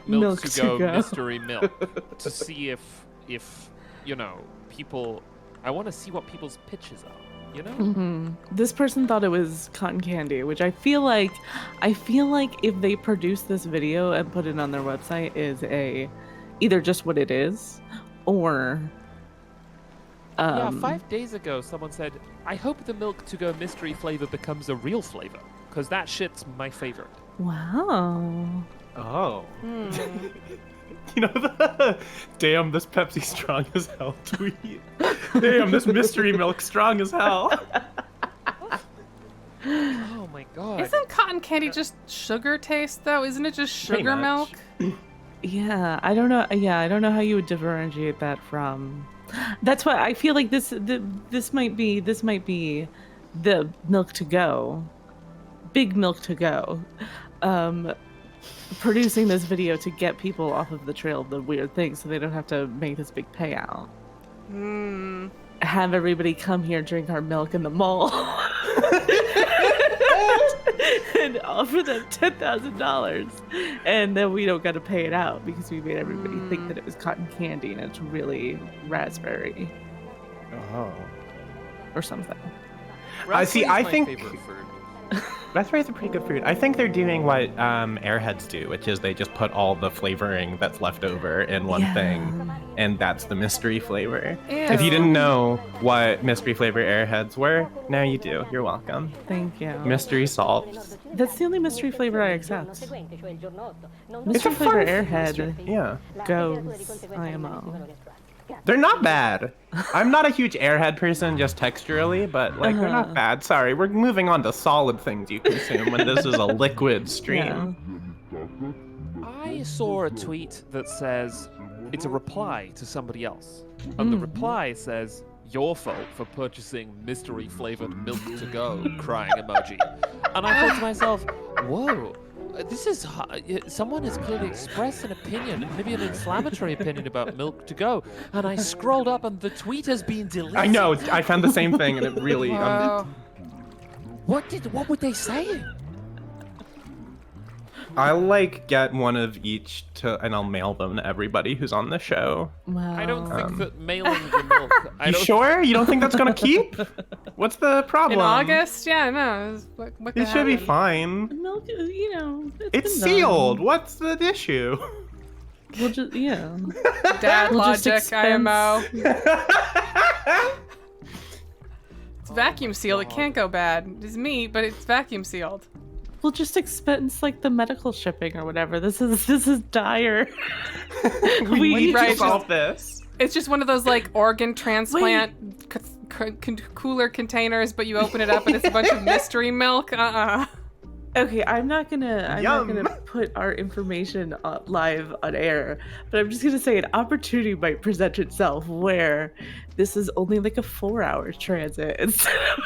milk to go mystery milk to see if you know people? I want to see what people's pitches are. You know. This person thought it was cotton candy, which I feel like if they produce this video and put it on their website is either just what it is, or Yeah, 5 days ago, someone said, I hope the milk to go mystery flavor becomes a real flavor, because that shit's my favorite. wow. Oh. You know the damn this Pepsi strong as hell tweet. Damn this mystery milk strong as hell. Oh my god. Isn't cotton candy just sugar taste though? Isn't it just Pretty sugar much. milk? Yeah, I don't know. Yeah, I don't know how you would differentiate that from. That's why I feel like this might be the milk to go, big milk to go, producing this video to get people off of the trail of the weird things, so they don't have to make this big payout. Have everybody come here, drink our milk in the mall, and offer them $10,000, and then we don't got to pay it out because we made everybody think that it was cotton candy and it's really raspberry Oh. or something. I see, Raspberry's I my think- favorite fruit. Raspberries are pretty good fruit. I think they're doing what Airheads do, which is they just put all the flavoring that's left over in one Yeah. thing, and that's the mystery flavor. Ew. If you didn't know what mystery flavor Airheads were, now you do. You're welcome. Thank you. Mystery solved. That's the only mystery flavor I accept. It's Mystery a flavor fun Airhead Yeah. goes IMO. They're not bad. I'm not a huge Airhead person, just texturally, but like they're not bad. Sorry, we're moving on to solid things you consume when this is a liquid stream. Yeah. I saw a tweet that says it's a reply to somebody else. And the reply says, your fault for purchasing mystery flavored milk to go, crying emoji. And I thought to myself, whoa, this is someone has clearly expressed an opinion, maybe an inflammatory opinion about milk to go. And I scrolled up and the tweet has been deleted. I know. I found the same thing, and it really. Wow. What were they saying? I'll like get one of each and I'll mail them to everybody who's on the show. Wow. I don't think that mailing the milk. You sure? You don't think that's gonna keep? What's the problem? In August? Yeah, no. What It could should be happen? fine. Milk, It's been sealed. done. What's the issue? We'll just, Dad We'll just logic, expense- IMO. It's vacuum sealed. It can't go bad. It's meat, but it's vacuum sealed. We'll just expense like the medical shipping or whatever. This is dire. we need right, to solve this. It's just one of those like organ transplant cooler containers, but you open it up and it's a bunch of mystery milk. Okay, I'm not gonna Yum. put our information live on air, but I'm just gonna say an opportunity might present itself where this is only like a 4-hour transit instead of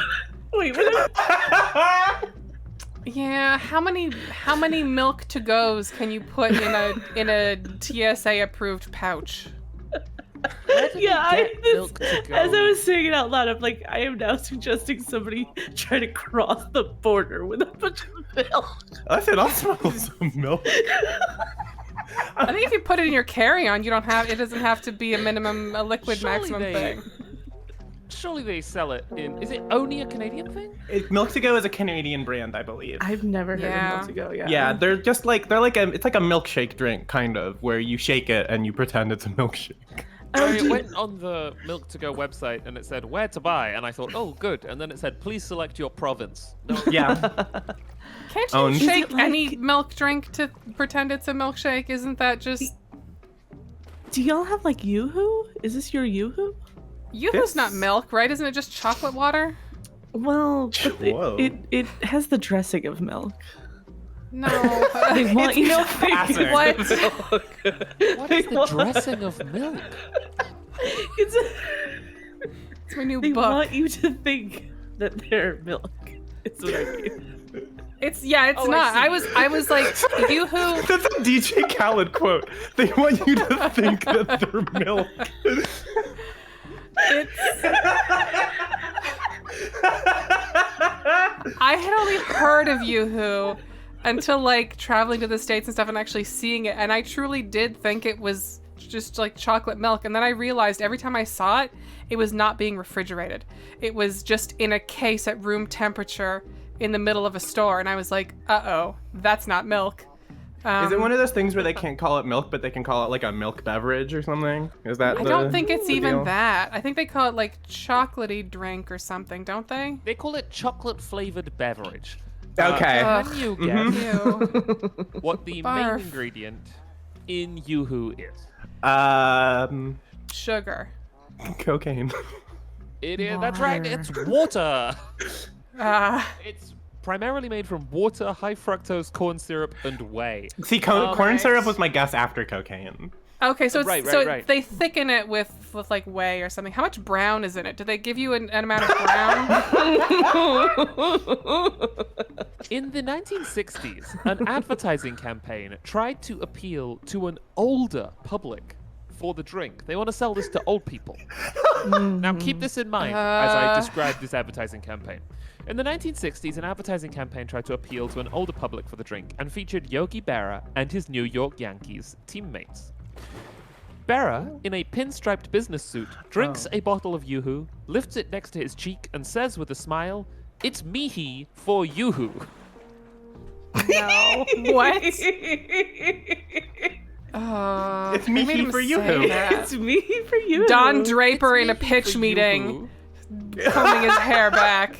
wait, Yeah, how many milk to goes can you put in a TSA approved pouch? milk to go? As I was saying it out loud, I'm like, I am now suggesting somebody try to cross the border with a bunch of milk. I said I'll smell some milk. I think if you put it in your carry-on, it doesn't have to be a liquid Surely maximum they- thing. Surely they sell it in. Is it only a Canadian thing? Milk to go is a Canadian brand, I believe. I've never heard Yeah. of milk to go. Yeah. Yeah, it's like a milkshake drink kind of, where you shake it and you pretend it's a milkshake. I went on the Milk to Go website and it said where to buy, and I thought, oh, good. And then it said, please select your province. No, Yeah. Can't you Owned. shake Is it like- any milk drink to pretend it's a milkshake? Isn't that just... Do y'all have like Yoo-hoo? Is this your Yoo-hoo? Yoo-hoo's not milk, right? Isn't it just chocolate water? Well, but Whoa. it has the dressing of milk. No. They want you to think classic. What? what is the dressing of milk? It's It's my new they book. want you to think that they're milk. It's what I mean. It's I not. see. I was like, Yoo-hoo. That's a DJ Khaled quote. They want you to think that they're milk. I had only heard of Yoo-hoo until like traveling to the States and stuff and actually seeing it, and I truly did think it was just like chocolate milk, and then I realized every time I saw it, it was not being refrigerated. It was just in a case at room temperature in the middle of a store, and I was like, uh-oh, that's not milk. Is it one of those things where they can't call it milk, but they can call it like a milk beverage or something? Is that I don't think it's the even deal? that. I think they call it like chocolatey drink or something, don't they? They call it chocolate flavored beverage. Okay. Can you guess Ew. what the Barf. main ingredient in Yoo-hoo is? Sugar. Cocaine. It is. That's right. Water. It's water. It's It's primarily made from water, high fructose corn syrup, and whey. See, corn Right. syrup was my guess after cocaine. okay, so it's, Right. they thicken it with like whey or something. How much brown is in it? Do they give you an amount of brown? In the 1960s, an advertising campaign tried to appeal to an older public for the drink. They want to sell this to old people. Now keep this in mind as I describe this advertising campaign. In the 1960s, an advertising campaign tried to appeal to an older public for the drink and featured Yogi Berra and his New York Yankees teammates. Berra, in a pinstriped business suit, drinks a bottle of Yoo-hoo, lifts it next to his cheek, and says with a smile, "It's me for Yoo-hoo." No. What? It's they me made him for say Yoo-hoo. that. It's me for you. Don Draper in a It's me pitch for meeting, Yoo-hoo. combing his hair back.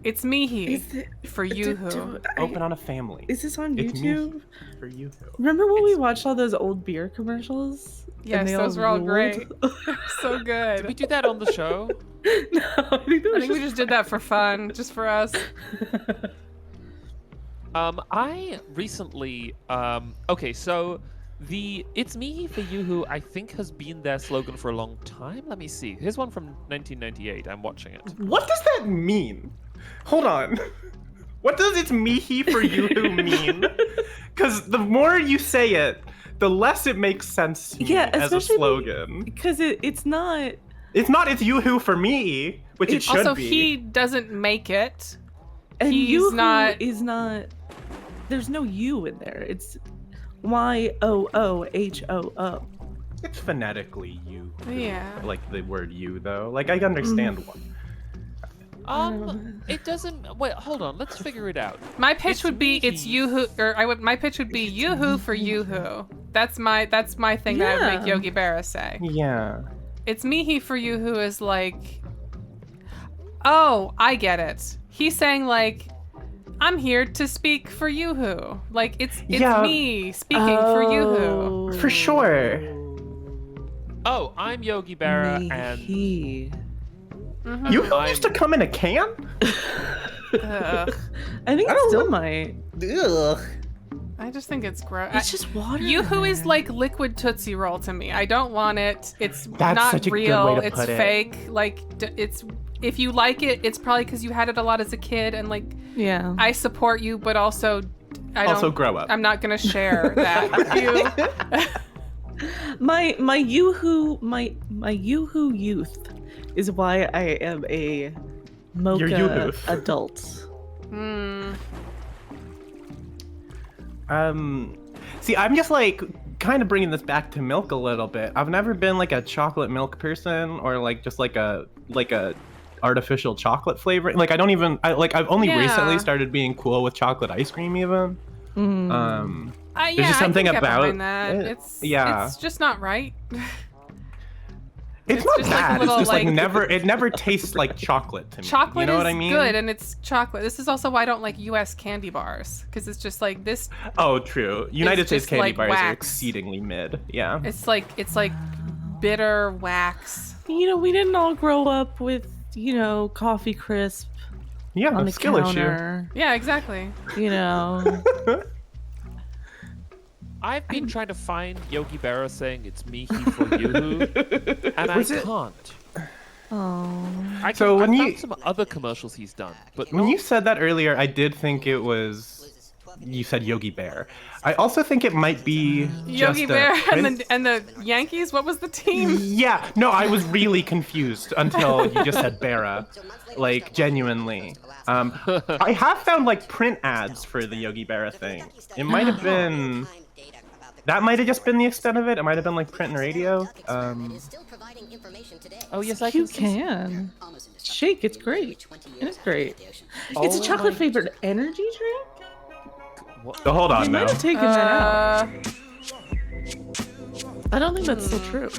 It's me Is it- for Yoo-hoo. Open on a family. Is this on It's me YouTube? for you. Remember when we watched all those old beer commercials? And Yes, they those were all ruled? great. So Did we good. do that on the show? No, I think that I was think we just did that for fun, just for us. I recently, okay, so the "It's me for Yoo-hoo" I think has been their slogan for a long time. Let me see. Here's one from 1998. I'm watching it. What does that mean? Hold on. What does "it's me for you" mean? Because the more you say it, the less it makes sense to me Yeah, as a especially slogan. because it's not. It's not "it's you for me," which it should Also, be. he doesn't make it. And He's Yoo-hoo not- is not. There's no U in there. It's YOOHOO. It's phonetically you. Yeah. Like the word "you," though. Like I understand one. It doesn't. Wait, hold on. Let's figure it out. My pitch would be me. it's Yoo-hoo, or my pitch would be Yoo-hoo for Yoo-hoo. That's my thing that I would make Yogi Berra say. Yeah. It's Mihi for Yoo-hoo is like, oh, I get it. He's saying like, I'm here to speak for Yoo-hoo. Like it's me speaking for Yoo-hoo. For sure. Oh, I'm Yogi Berra, and You used to come in a can? Ugh. I think it still might. Ugh. I just think it's gross. It's just water. Yoo-hoo is like liquid Tootsie Roll to me. I don't want it. It's That's not such a good real. way to It's put it. fake. Like it's if you like it, it's probably because you had it a lot as a kid, and like Yeah. I support you, but also I don't. Also grow up. I'm not gonna share that with you. My Yoo-hoo youth is why I am a mocha Yoo-hoo. adult. See, I'm just like kind of bringing this back to milk a little bit. I've never been like a chocolate milk person or like just like a artificial chocolate flavor. Like I've only Yeah. recently started being cool with chocolate ice cream even. Yeah, There's just something I can get about behind that. it. It's Yeah. It's just not right. It's It's not just like a bad. little, It's just like like- it never tastes like chocolate to me. Chocolate you know is what I mean? good, and it's chocolate. This is also why I don't like U.S. candy bars, because it's just like this. Oh, true. United States just candy like bars are wax. exceedingly mid. Yeah. It's like bitter wax. You know, we didn't all grow up with, coffee crisp Yeah, on the skill issue. counter. Yeah, exactly. You know. I've been trying to find Yogi Berra saying it's me for Yoo-hoo, and I can't. Oh. I So when I've you- found some other commercials he's done, but When not- you said that earlier, I did think it was. You said Yogi Bear. I also think it might be Yogi just a Bear print- and the Yankees. What was the team? Yeah, no, I was really confused until you just said Berra. Like, genuinely. I have found, like, print ads for the Yogi Berra thing. It might have been... That might have just been the extent of it. It might have been, like, print and radio. oh yes, I You can. see- can. Shake, it's great. It is great. It's Oh a chocolate my- flavored energy drink? So hold They on might now. have taken that out. Uh, I don't think that's still true.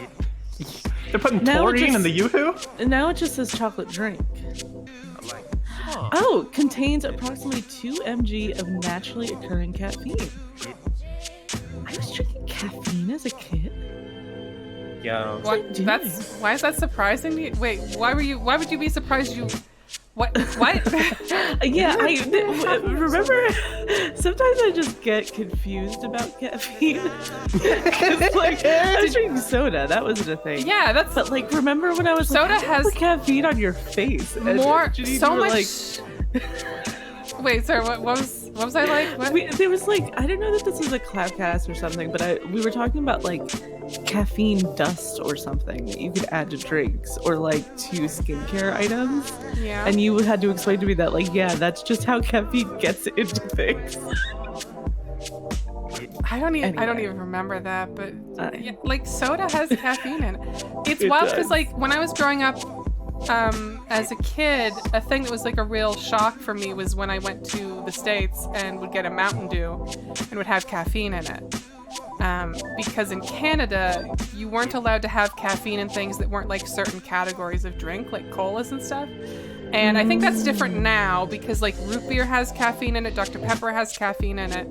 They're putting now it taurine in just- the Yoo-hoo? And now it just says chocolate drink. Huh. Oh, contains approximately 2 mg of naturally occurring caffeine. I was drinking caffeine as a kid. Yeah. why is that surprising me? Wait, why would you be surprised what? Yeah, remember. Sometimes I just get confused about caffeine. 'Cause, like, I was drinking soda. That wasn't a thing. Yeah, that's But like, remember when I was Soda like, has put caffeine on your face? And more, Janine, so you were much. Like, Wait, sorry. What was I like? What? there was like, I don't know that this was a Cloudcast or something, but we were talking about like caffeine dust or something that you could add to drinks or like to skincare items. Yeah. And you had to explain to me that, like, yeah, that's just how caffeine gets into things. I don't even Anyway. remember that, but Alright. yeah, like soda has caffeine in it. It's It wild does. because like when I was growing up as a kid, a thing that was like a real shock for me was when I went to the States and would get a Mountain Dew and would have caffeine in it. Because in Canada, you weren't allowed to have caffeine in things that weren't like certain categories of drink, like colas and stuff. And I think that's different now because like root beer has caffeine in it, Dr. Pepper has caffeine in it.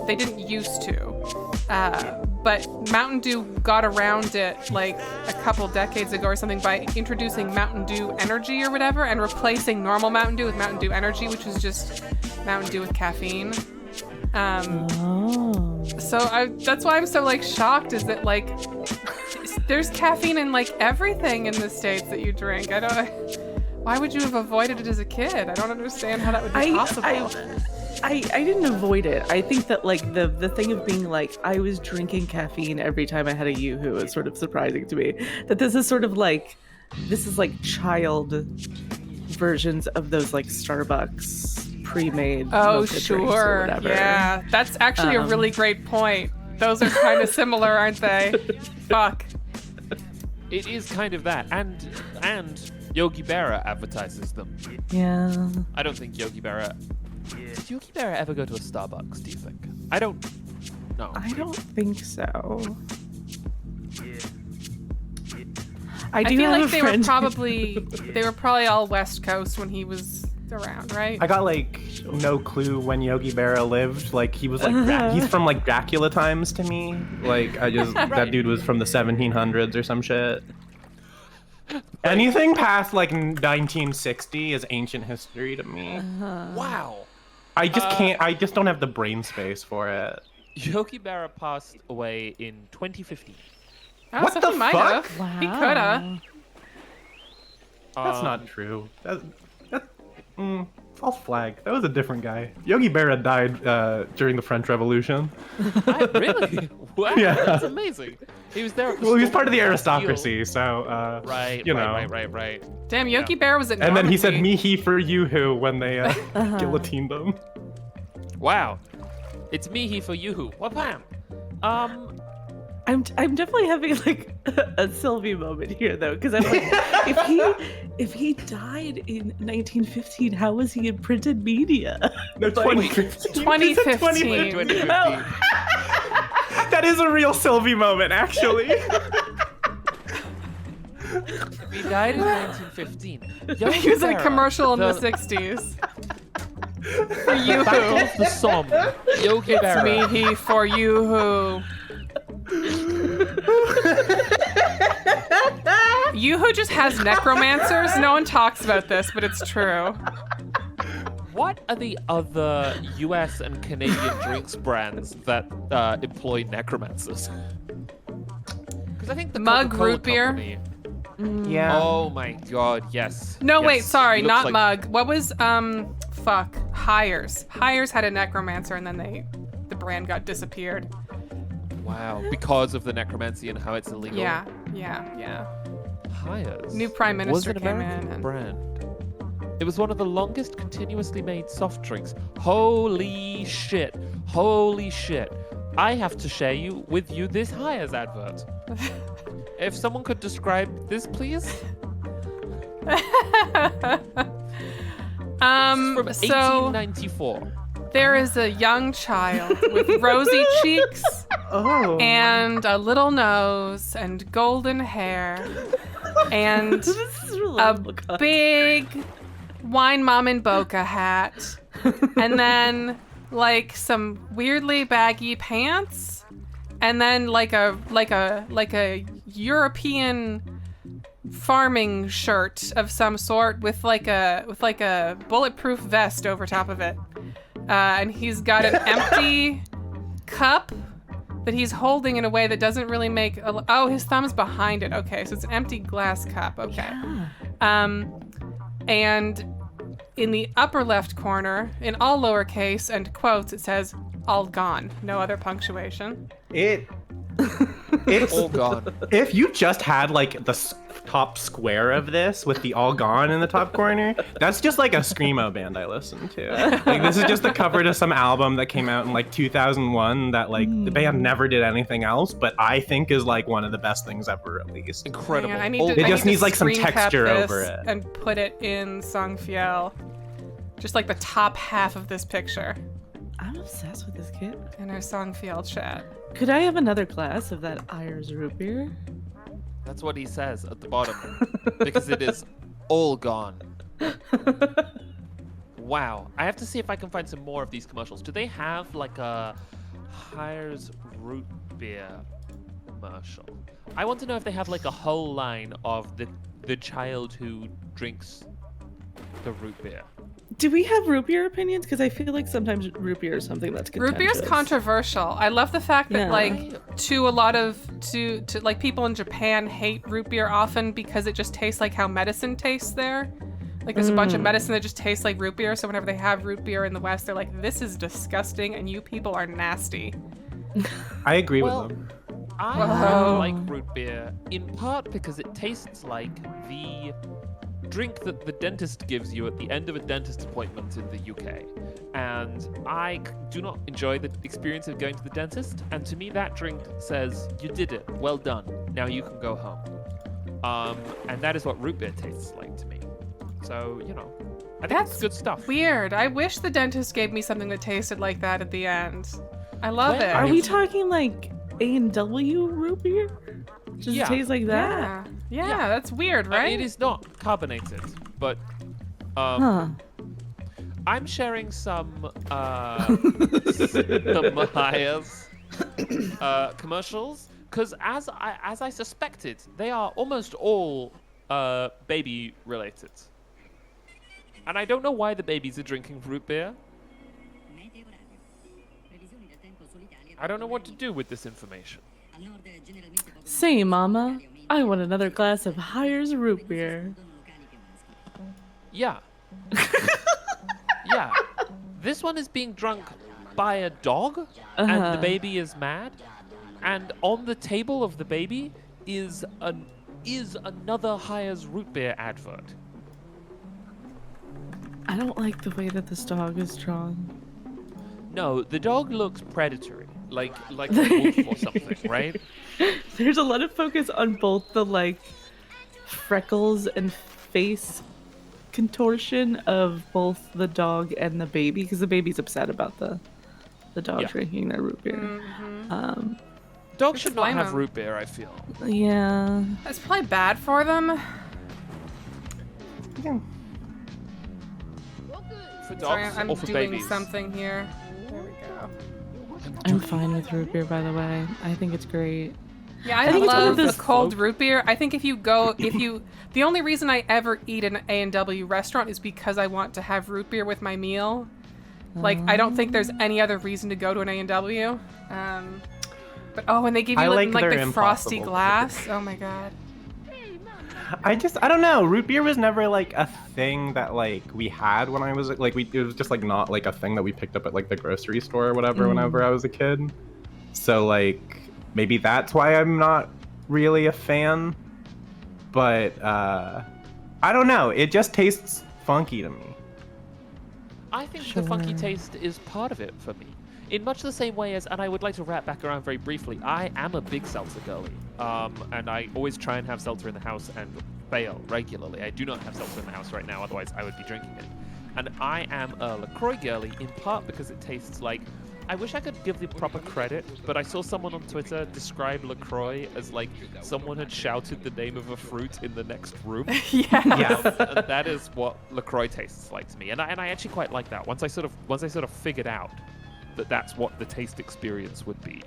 They didn't used to. But Mountain Dew got around it like a couple decades ago or something by introducing Mountain Dew Energy or whatever and replacing normal Mountain Dew with Mountain Dew Energy, which was just Mountain Dew with caffeine. Oh. So that's why I'm so like shocked is that like there's caffeine in like everything in the States that you drink. Why would you have avoided it as a kid? I don't understand how that would be possible. I didn't avoid it. I think that like the thing of being like I was drinking caffeine every time I had a Yoo-hoo is sort of surprising to me. That this is like child versions of those like Starbucks pre-made Oh, mocha drinks or sure. whatever. Yeah, that's actually a really great point. Those are kind of similar, aren't they? Fuck. It is kind of that, and Yogi Berra advertises them. Yeah. I don't think Yogi Berra... Did Yogi Berra ever go to a Starbucks, do you think? I don't know. I don't think so. I do feel have like a they were friend- probably all West Coast when he was around, right? I got like no clue when Yogi Berra lived. Like he was like he's from like Dracula times to me. Like I just that dude was from the 1700s or some shit. Anything past like 1960 is ancient history to me. Wow. I just can't. I just don't have the brain space for it. Yogi Berra passed away in 2015. Oh, What so the he might fuck? have. He coulda. That's not true. False flag. That was a different guy. Yogi Berra died during the French Revolution. Really? Wow, Yeah. that's amazing. He was there. At the Well, he was storming part of the the Bastille. aristocracy, so Right, you know. right. Damn, Yogi Bear was at And then he said Normandy. me, he for Yoo-hoo when they guillotined him. Wow. It's me, he for Yoo-hoo. Wha-bam. I'm definitely having like a Sylvie moment here though, because I'm like, if he died in 1915, how was he in printed media? No, 2015. 2015. 2015. That is a real Sylvie moment, actually. He died in 1915. Yogi He was in a Berra, commercial in the 60s. For you. Battle of the Somme. Yogi It's Berra. me, he, for you, who. Yoo-hoo just has necromancers. No one talks about this, but it's true. What are the other US and Canadian drinks brands that employ necromancers? Because I think the Mug Coca-Cola root beer? Company... Yeah. Oh my god, yes. No, Yes. wait, sorry, He looks not like- Mug. What was, fuck, Hires. Hires had a necromancer and then the brand got disappeared. Wow, because of the necromancy and how it's illegal. Yeah. Hires. New prime was minister an came American in and- brand. It was one of the longest continuously made soft drinks. Holy shit. Holy shit. I have to share with you this Hires advert. If someone could describe this, please. From So 1894. there is a young child with rosy cheeks Oh. and a little nose and golden hair and This is a relatable. big wine mom and Boca hat and then like some weirdly baggy pants and then like a European farming shirt of some sort with like a bulletproof vest over top of it. And he's got an empty cup that he's holding in a way that doesn't really make oh, his thumb's behind it. Okay, so it's an empty glass cup. Okay. And in the upper left corner, in all lowercase and quotes, it says all gone. No other punctuation. It's All gone. if you just had like the top square of this with the all gone in the top corner, that's just like a screamo band I listen to. Like this is just the cover to some album that came out in like 2001 that like the band never did anything else, but I think is like one of the best things ever released. Incredible. Man, I need All to, It I just need needs, to like, some screen cap texture this over it. and put it in Songfiel. Just like the top half of this picture I'm obsessed with this kid. in our Songfiel chat. Could I have another glass of that Ayers root beer? That's what he says at the bottom. Because it is all gone. Wow. I have to see if I can find some more of these commercials. Do they have like a Hires root beer commercial? I want to know if they have like a whole line of the child who drinks the root beer. Do we have root beer opinions? Because I feel like sometimes root beer is something that's Root beer's contentious. controversial. I love the fact that Yeah. like to a lot of to like people in Japan hate root beer often because it just tastes like how medicine tastes there. Like there's a bunch of medicine that just tastes like root beer, so whenever they have root beer in the West, they're like, this is disgusting and you people are nasty. I agree Well, with them. I Whoa. like root beer in part because it tastes like the drink that the dentist gives you at the end of a dentist appointment in the UK. And I do not enjoy the experience of going to the dentist. And to me, that drink says, you did it. Well done. Now you can go home. And that is what root beer tastes like to me. So, I think That's it's good stuff. Weird. I wish the dentist gave me something that tasted like that at the end. I love When it. Are we talking like A&W root beer? Just Yeah. tastes like that? Yeah, that's weird, right? It is not carbonated, but Huh. I'm sharing some the Myers commercials because as I suspected, they are almost all baby related, and I don't know why the babies are drinking root beer. I don't know what to do with this information. Say, Mama, I want another glass of Hires root beer. Yeah. Yeah. This one is being drunk by a dog, and the Uh-huh. baby is mad. And on the table of the baby is another Hires root beer advert. I don't like the way that this dog is drawn. No, the dog looks predatory, like a wolf or something, right? There's a lot of focus on both the like freckles and face contortion of both the dog and the baby, because the baby's upset about the dog Yeah. drinking their root beer. Mm-hmm. Dogs should not blame have them. root beer, I feel. Yeah. That's probably bad for them. Yeah. For Sorry, dogs I'm or for doing babies. something here. There we go. I'm fine with root beer, by the way. I think it's great. Yeah, I, think it's one of love a those- cold root beer. I think the only reason I ever eat an A&W restaurant is because I want to have root beer with my meal. Like, I don't think there's any other reason to go to an A&W. But when they give you I it like in like their the frosty Impossible. glass. Oh my god. I don't know. Root beer was never like a thing that like we had when I was like it was just like not like a thing that we picked up at like the grocery store or whatever whenever I was a kid. So like maybe that's why I'm not really a fan. But I don't know. It just tastes funky to me. I think the funky Sure. taste is part of it for me. In much the same way as, and I would like to wrap back around very briefly, I am a big seltzer girly. And I always try and have seltzer in the house and fail regularly. I do not have seltzer in the house right now, otherwise I would be drinking it. And I am a LaCroix girly, in part because it tastes like... I wish I could give the proper credit, but I saw someone on Twitter describe LaCroix as like someone had shouted the name of a fruit in the next room. Yeah. And that is what LaCroix tastes like to me. And I actually quite like that. Once I sort of figured out that that's what the taste experience would be.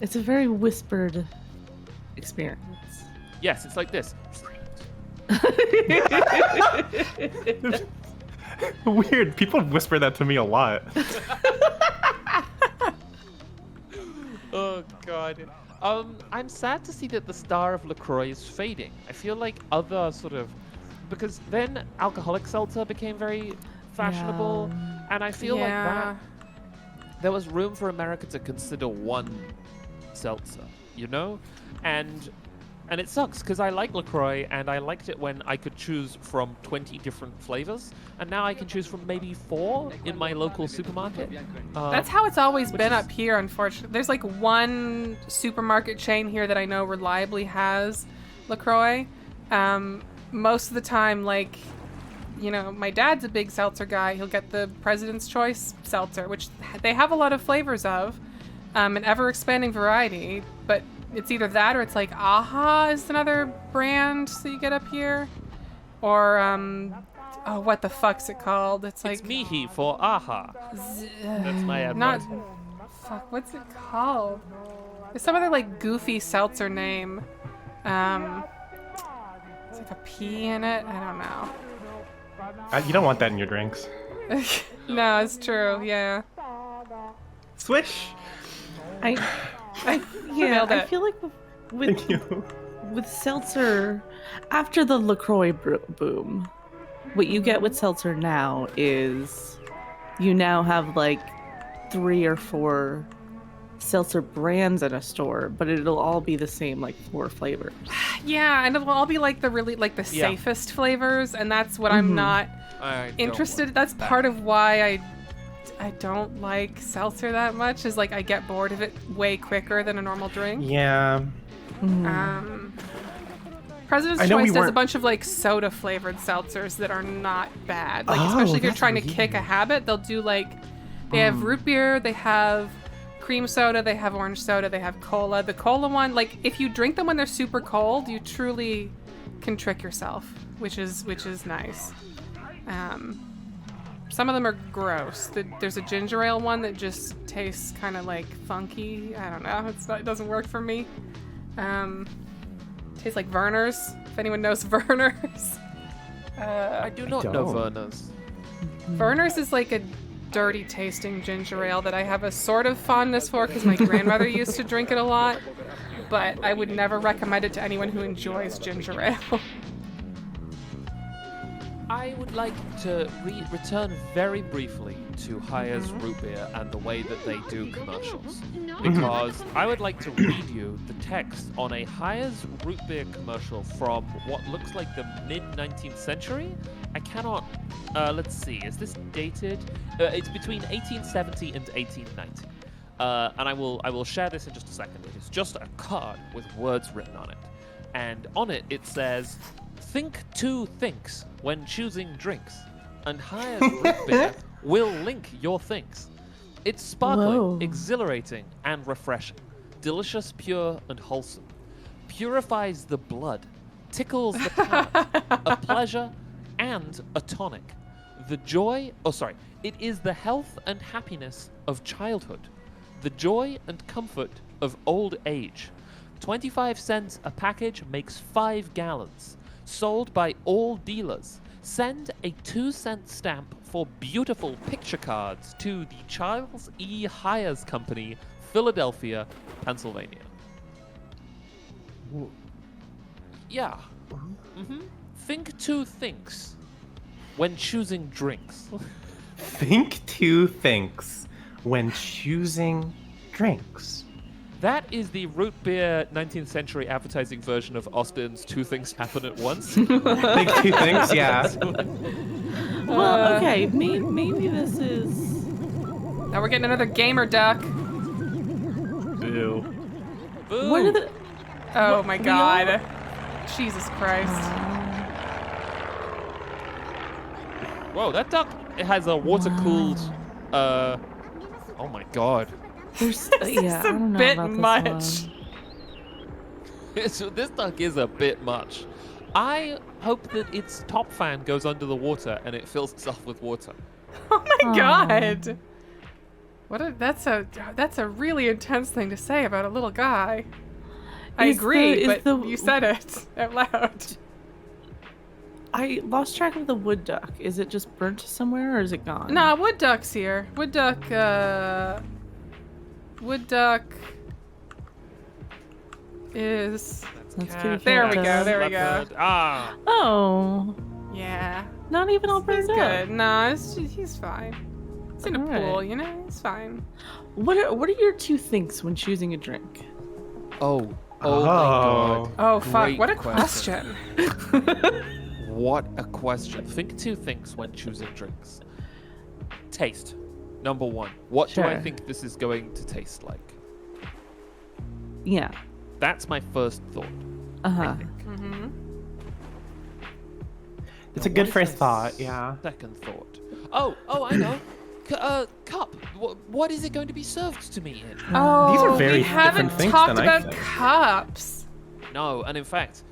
It's a very whispered experience. Yes, it's like this. Weird. People whisper that to me a lot. Oh god. I'm sad to see that the star of LaCroix is fading. I feel like other sort of... Because then alcoholic seltzer became very fashionable, and I feel like that there was room for America to consider one seltzer, and it sucks because I like LaCroix and I liked it when I could choose from 20 different flavors, and now I can choose from maybe 4 in my local supermarket. That's how it's always which been is- up here, unfortunately. There's like one supermarket chain here that I know reliably has LaCroix. Most of the time, like, my dad's a big seltzer guy. He'll get the President's Choice seltzer, which they have a lot of flavors of, an ever-expanding variety, but it's either that or it's like Aha is another brand that you get up here. Or, what the fuck's it called? It's like... It's Mihi for Aha. That's my advice. Not... Fuck, what's it called? There's some other, like, goofy seltzer name. It's like a P in it? I don't know. You don't want that in your drinks. No, it's true, yeah. Swish. I Nailed it. feel like Thank you. with seltzer, after the LaCroix boom, what you get with seltzer now is you now have like 3 or 4 seltzer brands in a store, but it'll all be the same like 4 flavors. Yeah, and it'll all be like the really, like, the Yeah. safest flavors, and that's what I'm not I don't interested. want That's that. part of why I don't like seltzer that much, is like I get bored of it way quicker than a normal drink. Yeah. Um, President's I know we Choice does a weren't- bunch of like soda flavored seltzers that are not bad. Like Oh, especially if you're that's trying to really kick a habit, they'll do like they have root beer, they have cream soda, they have orange soda, they have cola. The cola one, like if you drink them when they're super cold, you truly can trick yourself, which is nice. Some of them are gross. There's a ginger ale one that just tastes kind of like funky. I don't know. It doesn't work for me. Tastes like Verner's. If anyone knows Verner's. I do not know don't. Verner's. Verner's is like a dirty tasting ginger ale that I have a sort of fondness for because my grandmother used to drink it a lot. But I would never recommend it to anyone who enjoys ginger ale. I would like to return very briefly to Hiya's root beer and the way that they do commercials. Because I would like to read you the text on a Hiya's root beer commercial from what looks like the mid-19th century. I cannot... let's see, is this dated? It's between 1870 and 1890. And I will share this in just a second. It is just a card with words written on it. And on it, it says... Think two thinks when choosing drinks, and Hiya's root beer will link your thinks. It's sparkling, Whoa. exhilarating, and refreshing. Delicious, pure, and wholesome. Purifies the blood, tickles the palate, a pleasure, and a tonic. It is the health and happiness of childhood, the joy and comfort of old age. 25 cents a package makes 5 gallons. Sold by all dealers. Send a 2-cent stamp for beautiful picture cards to the Charles E. Hires Company, Philadelphia, Pennsylvania. Yeah. Think two thinks when choosing drinks. Think two thinks when choosing drinks. That is the root beer 19th century advertising version of Austin's Two Things Happen at Once. Think two thinks, yeah. Well, okay, maybe this is. Now we're getting another gamer duck. Boo. Boo! What are the? Oh my god. Jesus Christ. Whoa, that duck it has a water-cooled... Oh my god. There's a yeah, I don't know bit about this much. one. So this duck is a bit much. I hope that its top fan goes under the water and it fills itself with water. Oh my Aw. god. That's a really intense thing to say about a little guy. I Is agree, the- is but the- you said it out loud. I lost track of the wood duck. Is it just burnt somewhere or is it gone? Nah, wood duck's here. Wood duck is Let's Cat, get it There we checked go, out. there we go. leopard. Ah, Oh, yeah. not even all He's burned up. good. Nah, he's fine. It's in a Alright. pool, you know? He's fine. What are your two thinks when choosing a drink? oh my god. Oh fuck, Great what a question. question. What a question. Think two things when choosing drinks. Taste. Number one. What do I Sure. think this is going to taste like? Yeah. That's my first thought. Uh huh. Mm-hmm. It's a Now, good what is first my thought, yeah. Second thought. Oh, I know. Cup. What is it going to be served to me in? Oh, These are very we haven't different things talked than I about think. cups. No, and in fact,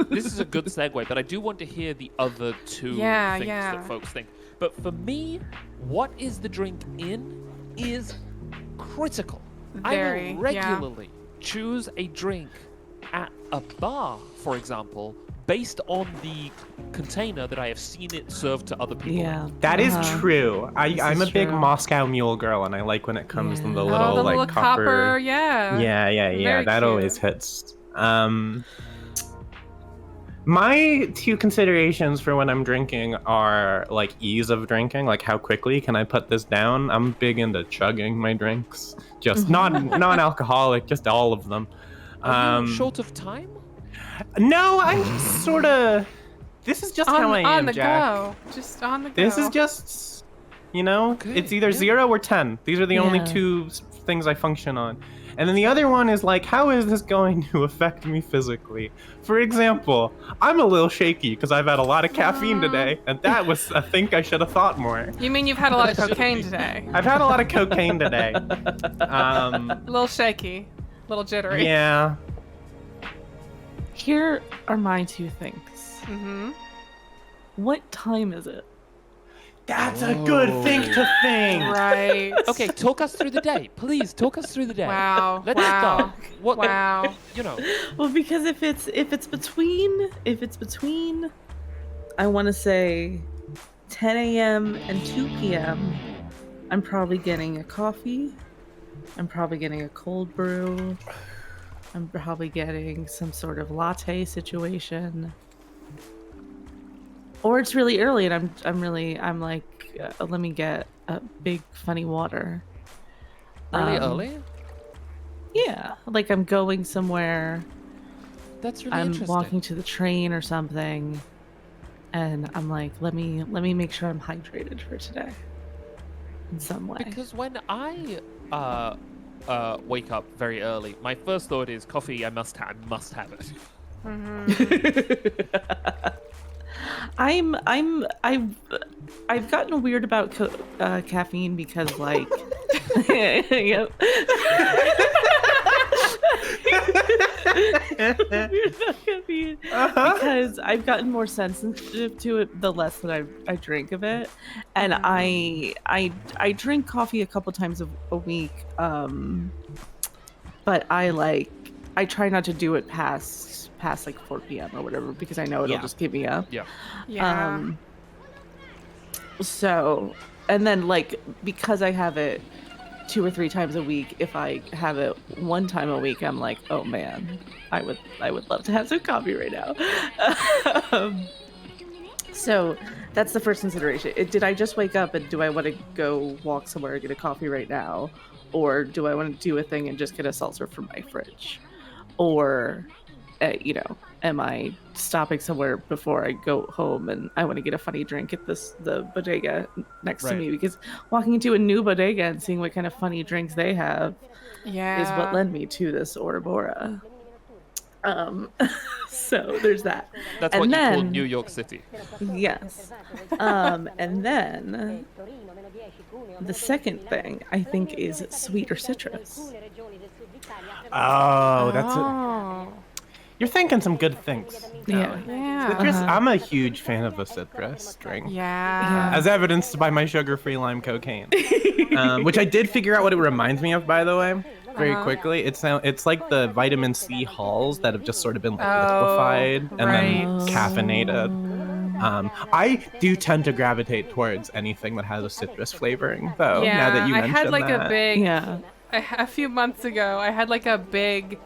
this is a good segue, but I do want to hear the other two things that folks think. But for me, what is the drink in is critical. Very, I will regularly choose a drink at a bar, for example, based on the container that I have seen it served to other people. Yeah. That is Uh-huh. true. I'm is a big true. Moscow Mule girl, and I like when it comes in the Yeah. little Oh, the like little copper, yeah. Yeah. Very That cute. always hits. My two considerations for when I'm drinking are like ease of drinking, like how quickly can I put this down. I'm big into chugging my drinks, just not non-alcoholic, just all of them. Are you short of time? No, I'm just sort of. This is just how I am, on the Jack. go. Just on the go. This is just, You know, Okay, it's either yeah. 0 or 10. These are the only Yeah. two things I function on. And then the other one is like, how is this going to affect me physically? For example, I'm a little shaky because I've had a lot of caffeine today, and that was a thing I should have thought more. You mean you've had a lot of That should've cocaine been- today? I've had a lot of cocaine today. A little shaky, a little jittery. Yeah. Here are my 2 things. Mm-hmm. What time is it? That's a good thing to think. Right. Okay, talk us through the day. Please, talk us through the day. Wow. Let's wow. start. What, Wow. You know. Well, because if it's between, I want to say 10 a.m. and 2 p.m., I'm probably getting a coffee. I'm probably getting a cold brew. I'm probably getting some sort of latte situation. Or it's really early and I'm like, let me get a big funny water. Really Um, early? Yeah, like I'm going somewhere. That's really I'm interesting. walking to the train or something, and I'm like, let me make sure I'm hydrated for today in some way. Because when I wake up very early, my first thought is coffee. I must have it. I've gotten weird about caffeine because like yep. Weird about caffeine because I've gotten more sensitive to it the less that I drink of it, and I drink coffee a couple times a week, but I try not to do it past like 4 p.m. or whatever because I know it'll just keep me up. Yeah. Yeah. So, and then like because I have it 2 or 3 times a week, if I have it 1 time a week, I'm like, oh man, I would love to have some coffee right now. So that's the first consideration. Did I just wake up and do I want to go walk somewhere and get a coffee right now, or do I want to do a thing and just get a seltzer from my fridge, or am I stopping somewhere before I go home and I want to get a funny drink at the bodega next to Right. me? Because walking into a new bodega and seeing what kind of funny drinks they have Yeah. is what led me to this Ouroboros. So there's that. That's And what you call then- New York City. Yes. And then the second thing I think is sweet or citrus. Oh, that's it. Oh. You're thinking some good things. Yeah. Yeah. Citrus, I'm a huge fan of a citrus drink. Yeah. As evidenced by my sugar-free lime cocaine, which I did figure out what it reminds me of, by the way, very quickly. It's like the vitamin C halls that have just sort of been like, liquefied and then right. caffeinated. I do tend to gravitate towards anything that has a citrus flavoring, though. Yeah. Now that you I mentioned had like that. a big. Yeah. A few months ago, I had like a big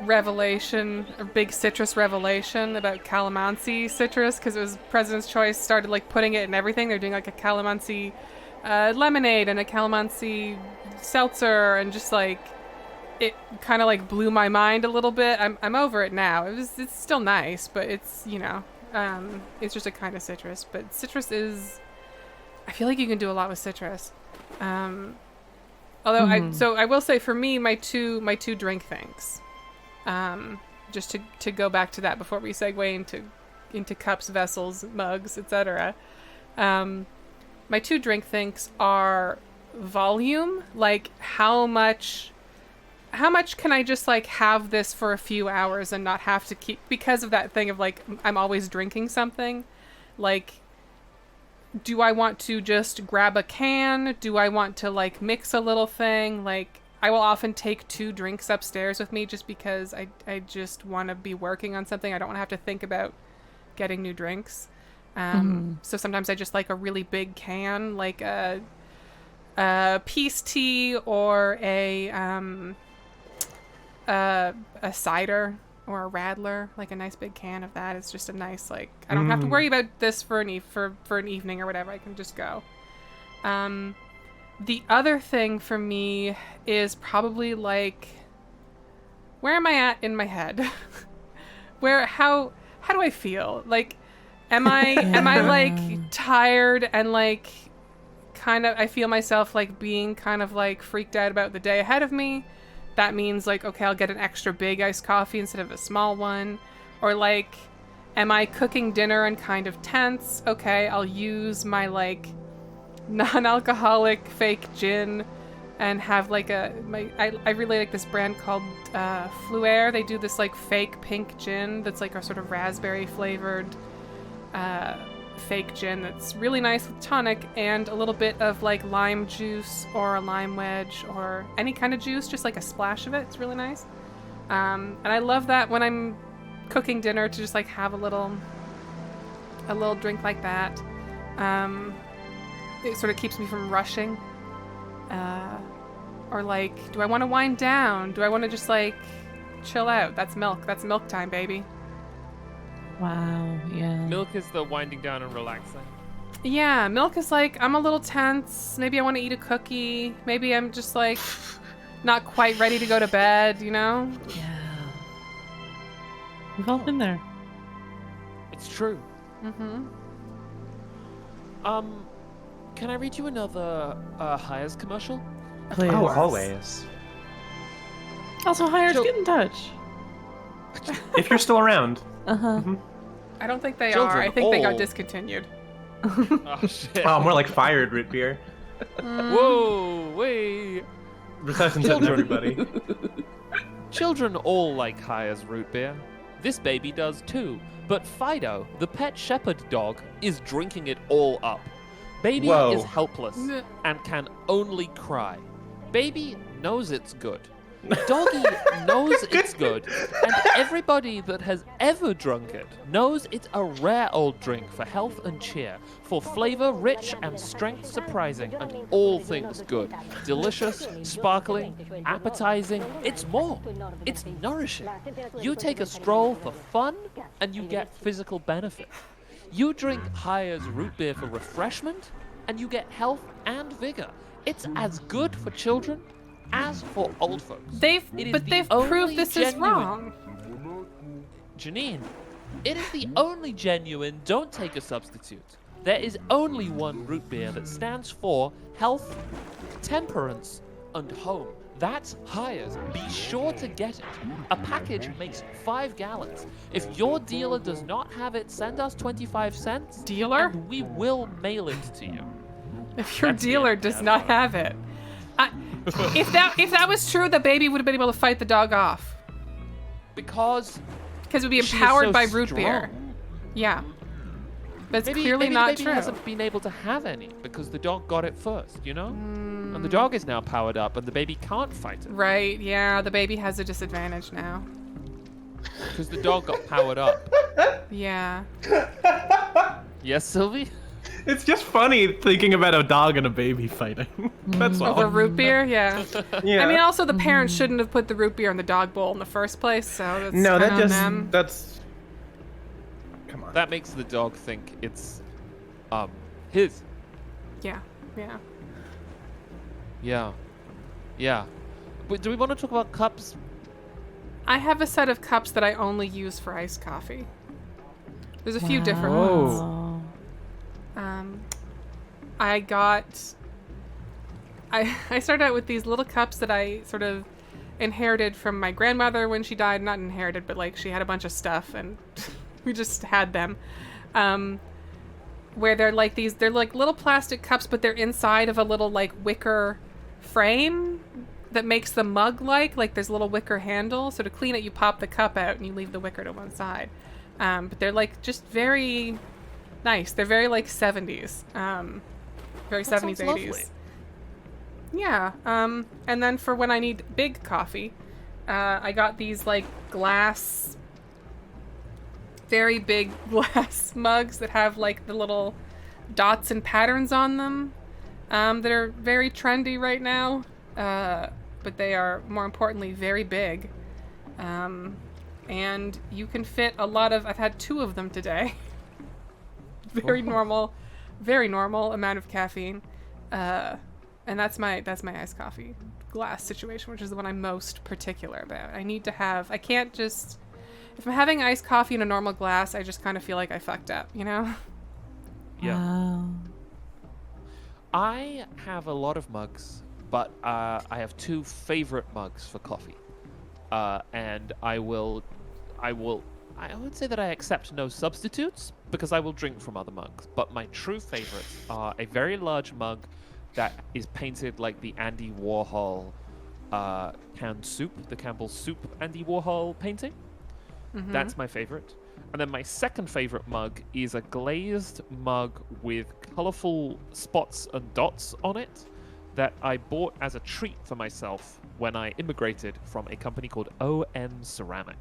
revelation, a big citrus revelation about calamansi citrus, because it was President's Choice started like putting it in everything. They're doing like a calamansi lemonade and a calamansi seltzer, and just like it kind of like blew my mind a little bit. I'm over it now. It's still nice, but it's it's just a kind of citrus. But citrus is, I feel like you can do a lot with citrus. Although I will say for me, my two drink things, just to go back to that before we segue into cups, vessels, mugs, etc. My two drink things are volume, like how much can I just like have this for a few hours and not have to keep, because of that thing of like I'm always drinking something, like do I want to just grab a can? Do I want to like mix a little thing? Like I will often take 2 drinks upstairs with me just because I just want to be working on something. I don't want to have to think about getting new drinks. So sometimes I just like a really big can, like a peace tea or a cider or a Radler, like a nice big can of that. It's just a nice, like, I don't have to worry about this for an evening or whatever. I can just go. The other thing for me is probably like, where am I at in my head? How do I feel? Like, am I like tired and like I feel myself like being kind of like freaked out about the day ahead of me, that means like, okay, I'll get an extra big iced coffee instead of a small one. Or like, am I cooking dinner and kind of tense? Okay, I'll use my like non-alcoholic fake gin and have like I really like this brand called Fluair. They do this like fake pink gin that's like a sort of raspberry flavored fake gin that's really nice with tonic and a little bit of like lime juice or a lime wedge or any kind of juice, just like a splash of it. It's really nice. And I love that when I'm cooking dinner to just like have a little drink like that. It sort of keeps me from rushing. Or like, do I want to wind down? Do I want to just like chill out? That's milk. That's milk time, baby. Wow, yeah. Milk is the winding down and relaxing. Yeah, milk is like, I'm a little tense. Maybe I want to eat a cookie. Maybe I'm just like not quite ready to go to bed, you know? Yeah. We've all been there. It's true. Mm-hmm. Can I read you another Hires commercial? Please. Oh, always. Also, Hires, So- get in touch. If you're still around. Uh-huh. I don't think they Children are. I think they got all- discontinued. Oh shit. Oh, more like fired root beer. Whoa, wait. Recession's hitting everybody. Children all like Hires root beer. This baby does too. But Fido, the pet shepherd dog, is drinking it all up. Baby Whoa. is helpless and can only cry. Baby knows it's good. Doggy knows it's good, and everybody that has ever drunk it knows it's a rare old drink for health and cheer, for flavor rich and strength surprising, and all things good. Delicious, sparkling, appetizing, it's more. It's nourishing. You take a stroll for fun, and you get physical benefit. You drink Hires root beer for refreshment, and you get health and vigor. It's as good for children as for old folks. They've It is but the they've only proved this is genuine- wrong. Janine, it is the only genuine, don't take a substitute. There is only one root beer that stands for health, temperance, and home. That's Hires. Be sure to get it. A package makes 5 gallons. If your dealer does not have it, send us 25 cents. Dealer? And we will mail it to you. If your That's the dealer end. does That's not all. have it. If that was true, the baby would have been able to fight the dog off. Because Because it would be she is empowered so by root beer. strong. Yeah. But it's Maybe, clearly maybe not the baby true. hasn't been able to have any because the dog got it first, you know? And the dog is now powered up and the baby can't fight it Right, yeah, the baby has a disadvantage now. because the dog got powered up. Yeah. Yes, Sylvie? It's just funny thinking about a dog and a baby fighting. That's all. Over root beer, yeah. Yeah. I mean, also the parents shouldn't have put the root beer in the dog bowl in the first place, so that's no, that kinda on just them. that's. Come on. That makes the dog think it's his. Yeah, yeah. Yeah. Yeah. But do we want to talk about cups? I have a set of cups that I only use for iced coffee. There's a few different ones. Wow. I started out with these little cups that I sort of inherited from my grandmother when she died. Not inherited, but like she had a bunch of stuff and we just had them. Where they're like little plastic cups, but they're inside of a little like wicker frame that makes the mug like there's a little wicker handle. So to clean it, you pop the cup out and you leave the wicker to one side. But they're like just very nice. They're very like 70s. Very That 70s, sounds 80s. lovely. Yeah. And then for when I need big coffee, I got these like glass, very big glass mugs that have like the little dots and patterns on them that are very trendy right now. But they are, more importantly, very big. And you can fit a lot of, I've had 2 of them today. Very normal amount of caffeine. And that's my iced coffee glass situation, which is the one I'm most particular about. I can't just, if I'm having iced coffee in a normal glass, I just kind of feel like I fucked up, you know? Yeah. Wow. I have a lot of mugs, but I have two favorite mugs for coffee. And I would say that I accept no substitutes because I will drink from other mugs. But my true favorites are a very large mug that is painted like the Andy Warhol canned soup, the Campbell's soup Andy Warhol painting. That's my favorite. And then my second favorite mug is a glazed mug with colorful spots and dots on it that I bought as a treat for myself when I immigrated from a company called OM Ceramic.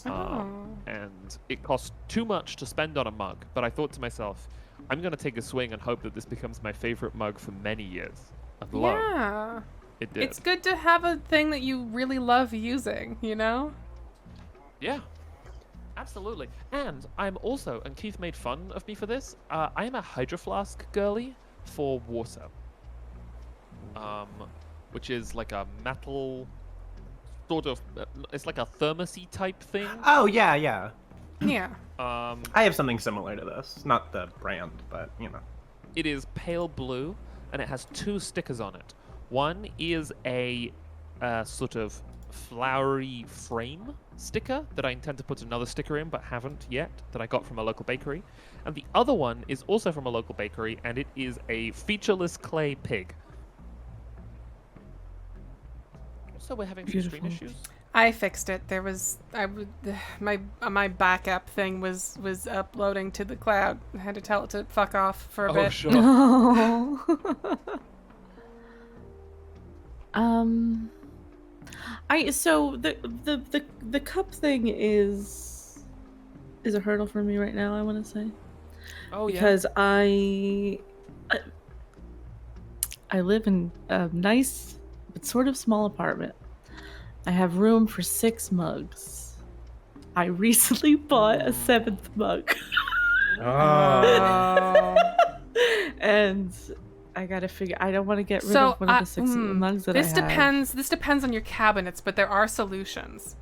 And it cost too much to spend on a mug, but I thought to myself, I'm going to take a swing and hope that this becomes my favorite mug for many years. And lo, Yeah. it did. It's good to have a thing that you really love using, you know? Yeah, absolutely. And I'm also, and Keith made fun of me for this, I am a Hydro Flask girly for water. Which is like a metal sort of, it's like a thermosy type thing. Oh, yeah, yeah. Yeah. I have something similar to this. Not the brand, but, you know. It is pale blue, and it has two stickers on it. One is a sort of flowery frame sticker that I intend to put another sticker in, but haven't yet, that I got from a local bakery. And the other one is also from a local bakery, and it is a featureless clay pig. So we're having some stream issues. I fixed it. There was my backup thing was uploading to the cloud. I had to tell it to fuck off for a bit. Sure. So the cup thing is a hurdle for me right now, I want to say. Oh yeah. Because I live in a nice but sort of small apartment. I have room for 6 mugs. I recently bought a 7th mug. Oh. And I gotta figure. I don't want to get rid of one of the 6 mugs that I have. This depends on your cabinets, but there are solutions.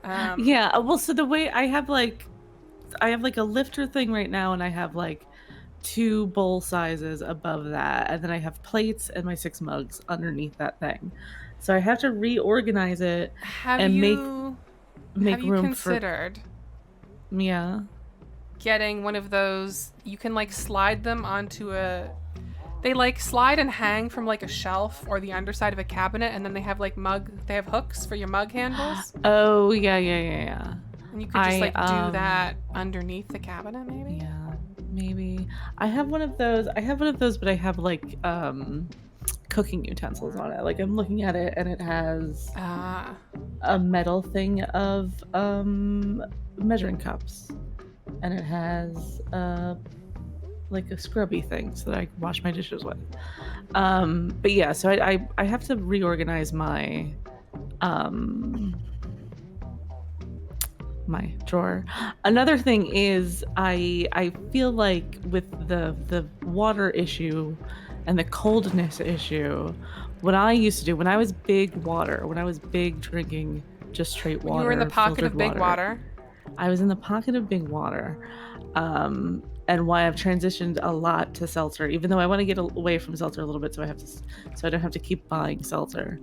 Yeah. Well, so the way I have like a lifter thing right now, and I have like 2 bowl sizes above that, and then I have plates and my 6 mugs underneath that thing. So I have to reorganize it make room considered for. Yeah. Getting one of those? You can like slide them onto a. They like slide and hang from like a shelf or the underside of a cabinet, and then they have like They have hooks for your mug handles. Oh yeah. And you could just do that underneath the cabinet, maybe. Yeah, maybe. I have one of those, but I have like cooking utensils on it. Like I'm looking at it, and it has a metal thing of measuring cups, and it has like a scrubby thing so that I can wash my dishes with. But yeah, so I have to reorganize my my drawer. Another thing is I feel like with the water issue and the coldness issue, what I used to do when I was big drinking just straight water. You were in the pocket of big water. water. I was in the pocket of big water. And why I've transitioned a lot to seltzer, even though I want to get away from seltzer a little bit, so I don't have to keep buying seltzer.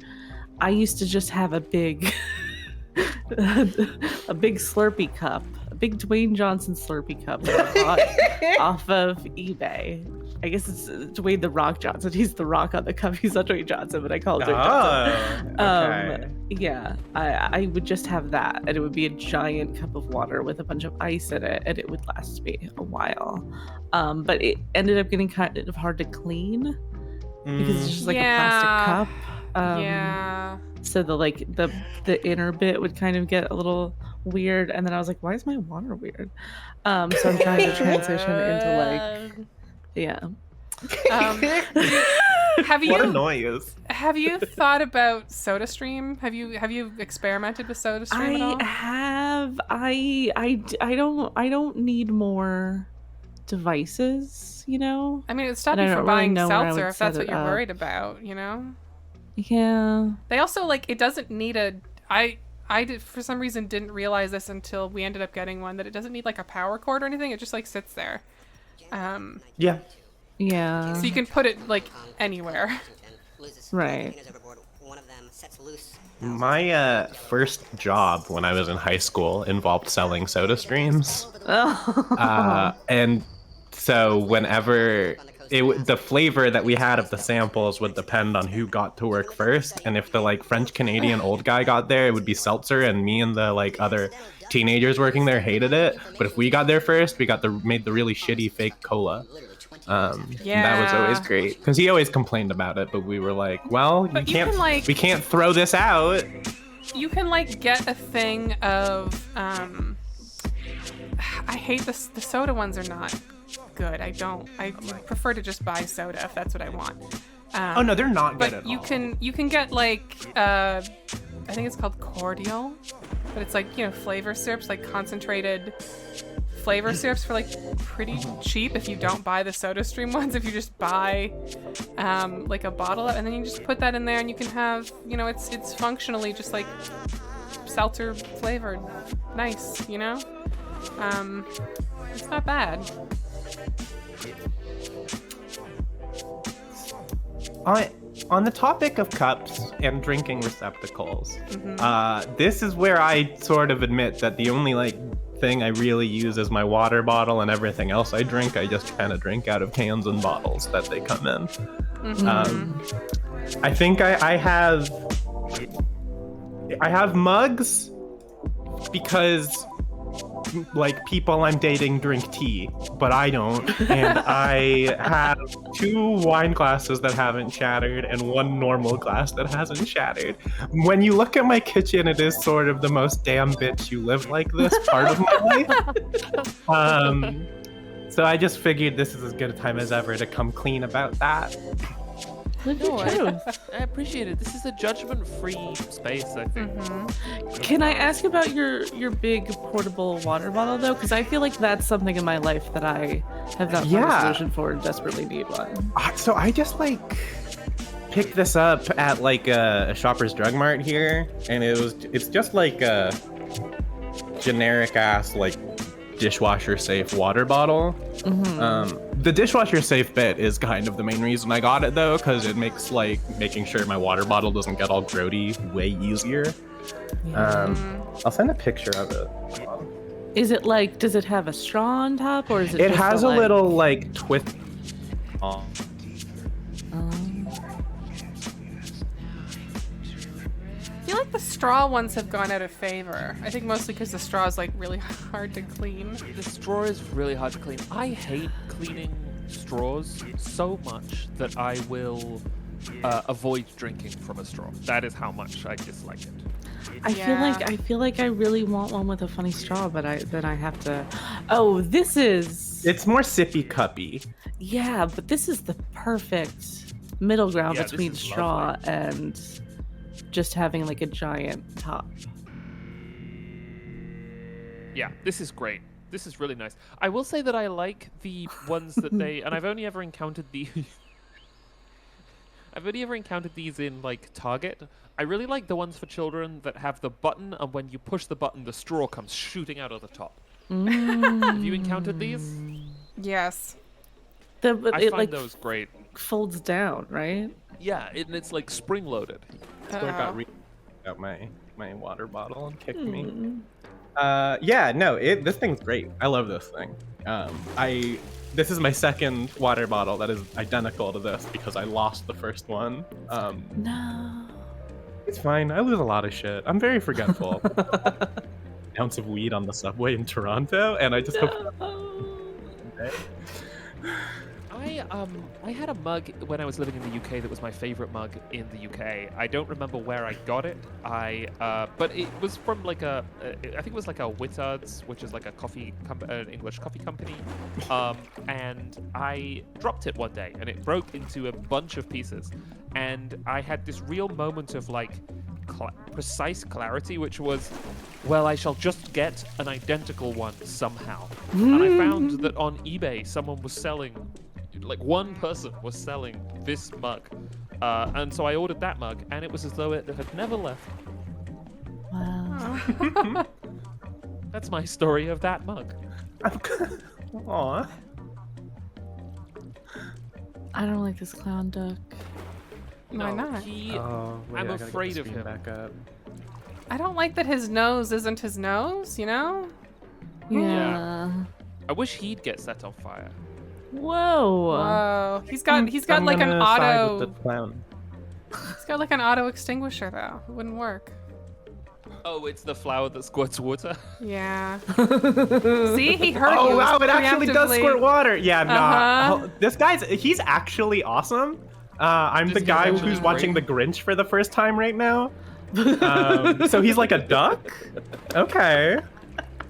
I used to just have a big a big Slurpee cup, a big Dwayne Johnson Slurpee cup that I bought off of eBay. I guess it's Dwayne the Rock Johnson. He's the Rock on the cup. He's not Dwayne Johnson, but I call it Dwayne Johnson. Okay. Yeah, I would just have that, and it would be a giant cup of water with a bunch of ice in it, and it would last me a while. But it ended up getting kind of hard to clean because it's just like a plastic cup. Yeah. So the inner bit would kind of get a little weird, and then I was like, why is my water weird? So I'm trying to transition into like, yeah. What a noise. Have you thought about SodaStream? Have you experimented with SodaStream at all? I have. I don't need more devices, you know? I mean, it would stop And you I from don't really buying know where I seltzer would if that's set what it you're up. worried about, you know? Yeah. They also, like, it doesn't need a... I did, for some reason, didn't realize this until we ended up getting one, that it doesn't need, like, a power cord or anything. It just, like, sits there. Yeah. Yeah. So you can put it like anywhere. Right. One of them sets loose. My first job when I was in high school involved selling soda streams. And so whenever the flavor that we had of the samples would depend on who got to work first, and if the like French Canadian old guy got there, it would be Seltzer, and me and the like other teenagers working there hated it. But if we got there first, we got made the really shitty fake cola. And that was always great because he always complained about it, but we were like, well, But you can, like- we can't throw this out. You can like get a thing of I hate the soda ones are not good. I prefer to just buy soda if that's what I want. Oh no, they're not good at But you all. you can get like I think it's called cordial, but it's like, you know, flavor syrups, like concentrated flavor syrups for like pretty cheap if you don't buy the soda stream ones. If you just buy like a bottle and then you just put that in there and you can have, you know, it's functionally just like seltzer flavored, nice, you know. It's not bad. On the topic of cups and drinking receptacles, this is where I sort of admit that the only like thing I really use is my water bottle, and everything else I drink, I just kind of drink out of cans and bottles that they come in. I think I have mugs because like people I'm dating drink tea, but I don't. And I have 2 wine glasses that haven't shattered and 1 normal glass that hasn't shattered. When you look at my kitchen, it is sort of the most damn bitch you live like this part of my life. So I just figured this is as good a time as ever to come clean about that. No, I appreciate it. This is a judgment-free space, I think. Can I ask about your big portable water bottle though? Because I feel like that's something in my life that I have not found a solution for and desperately need one. So I just like picked this up at like a Shoppers Drug Mart here, and it's just like a generic ass like dishwasher safe water bottle. The dishwasher safe bit is kind of the main reason I got it though, because it makes like making sure my water bottle doesn't get all grody way easier. I'll send a picture of it. Is it like, does it have a straw on top, or is it? It just has a like... little like twist. I feel like the straw ones have gone out of favor. I think mostly because the straw is like really hard to clean. The straw is really hard to clean. I hate cleaning straws so much that I will avoid drinking from a straw. That is how much I dislike it. I feel like I really want one with a funny straw, but then I have to. Oh, this is. It's more sippy cuppy. Yeah, but this is the perfect middle ground Yeah, between this is straw lovely. and just having like a giant top. Yeah, this is great. This is really nice. I will say that I like the ones that they, and I've only ever encountered the. I've only ever encountered these in like Target. I really like the ones for children that have the button, and when you push the button, the straw comes shooting out of the top. Have you encountered these? Yes. I It find like those great. folds down, right? Yeah, it's like spring loaded. So I got out my water bottle and kicked me. This thing's great. I love this thing. This is my second water bottle that is identical to this because I lost the first one. No. It's fine. I lose a lot of shit. I'm very forgetful. Ounce of weed on the subway in Toronto, and I just hope. I had a mug when I was living in the UK that was my favorite mug in the UK. I don't remember where I got it. But it was from like I think it was like a Whittards, which is like a an English coffee company. And I dropped it one day, and it broke into a bunch of pieces. And I had this real moment of like precise clarity, which was, well, I shall just get an identical one somehow. And I found that on eBay, someone was selling. Like one person was selling this mug, and so I ordered that mug, and it was as though it had never left. Wow. That's my story of that mug. Aw. I don't like this clown duck. Why not? I'm afraid of him. Back up. I don't like that his nose isn't his nose, you know? Yeah. I wish he'd get set on fire. Whoa. Whoa. He's got I'm like an gonna side auto. with the clown. He's got like an auto extinguisher though. It wouldn't work. Oh, it's the flower that squirts water. Yeah. See, he heard you. Oh It was wow, it actually does preemptively- squirt water. Yeah, nah. Uh-huh. This he's actually awesome. I'm This the guy's guy actually who's watching The great. Grinch for the first time right now. So he's like a duck? Okay.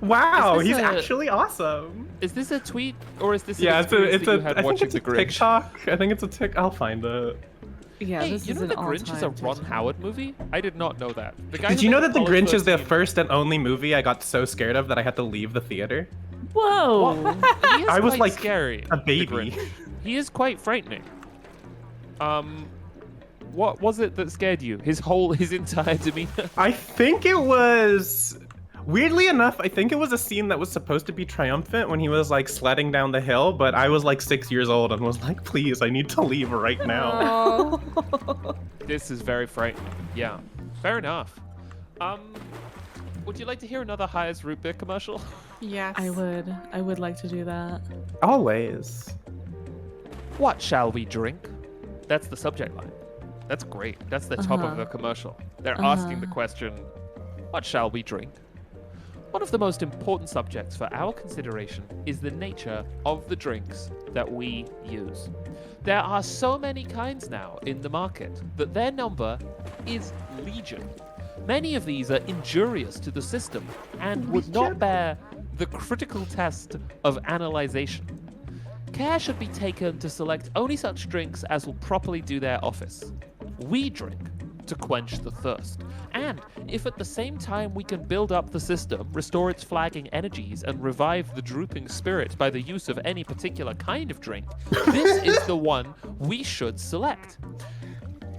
Wow, Is this he's a- actually awesome. Is this a tweet or is this Yeah, an experience that you had I think watching it's a The Grinch? TikTok. I think it's a tick. I'll find it. Yeah, Hey, this you is know an The Grinch is a all-time Ron TikTok. Howard movie? I did not know that. The guy Did who you know made that The Apollo Grinch is the 13 first and only movie I got so scared of that I had to leave the theater? Whoa. He is I was quite like scary. a The baby. Grinch. He is quite frightening. What was it that scared you? His entire demeanor. I think it was. Weirdly enough, I think it was a scene that was supposed to be triumphant when he was like sledding down the hill, but I was like 6 years old and was like, please, I need to leave right now. Oh. This is very frightening. Yeah, fair enough. Would you like to hear another Hires root beer commercial? Yes. I would like to do that. Always. What shall we drink? That's the subject line. That's great. That's the top of Uh-huh. the commercial. They're asking the Uh-huh. question, what shall we drink? One of the most important subjects for our consideration is the nature of the drinks that we use. There are so many kinds now in the market that their number is legion. Many of these are injurious to the system and would not bear the critical test of analyzation. Care should be taken to select only such drinks as will properly do their office. We drink to quench the thirst. And if at the same time we can build up the system, restore its flagging energies, and revive the drooping spirit by the use of any particular kind of drink, this is the one we should select.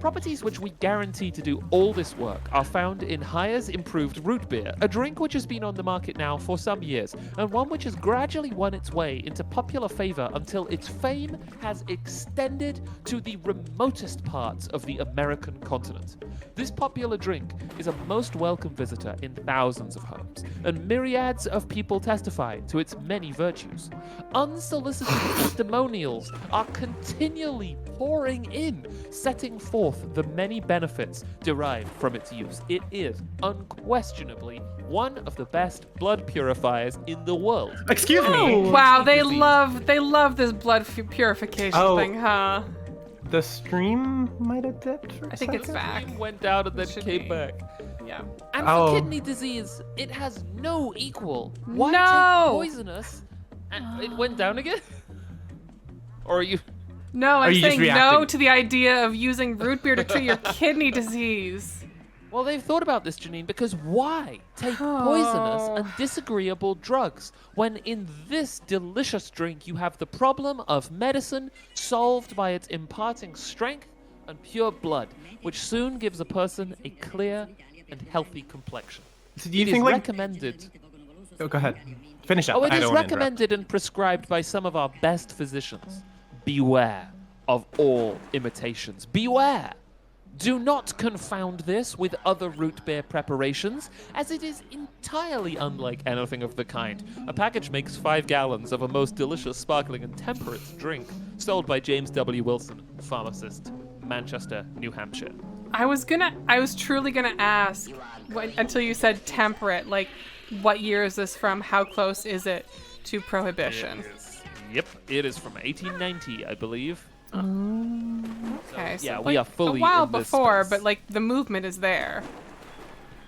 Properties which we guarantee to do all this work are found in Hire's Improved Root Beer, a drink which has been on the market now for some years, and one which has gradually won its way into popular favor until its fame has extended to the remotest parts of the American continent. This popular drink is a most welcome visitor in thousands of homes, and myriads of people testify to its many virtues. Unsolicited testimonials are continually pouring in, setting forth the many benefits derived from its use. It is unquestionably one of the best blood purifiers in the world. Excuse me. Wow, they Disease. love this blood purification Oh. thing, huh? The stream might have dipped for a I think it's second. back. It went down and then Should came be. back. Yeah. And Oh. for kidney disease, it has no equal. Why No! take poisonous? And it went down again? Or are you... No, I'm you just saying no reacting? to the idea of using root beer to treat your kidney disease. Well, they've thought about this, Janine, because why take poisonous and disagreeable drugs when in this delicious drink you have the problem of medicine solved by its imparting strength and pure blood, which soon gives a person a clear and healthy complexion. So do you It is think like? recommended. Oh, go ahead. Finish up. Oh, it I is don't wanna interrupt. recommended and prescribed by some of our best physicians. Beware of all imitations. Beware! Do not confound this with other root beer preparations, as it is entirely unlike anything of the kind. A package makes 5 gallons of a most delicious, sparkling, and temperate drink, sold by James W. Wilson, pharmacist, Manchester, New Hampshire. I was truly gonna ask until you said temperate. Like, what year is this from? How close is it to prohibition? Yep, it is from 1890, I believe. Okay, so yeah, like we are fully a while in this before, space. but like the movement is there.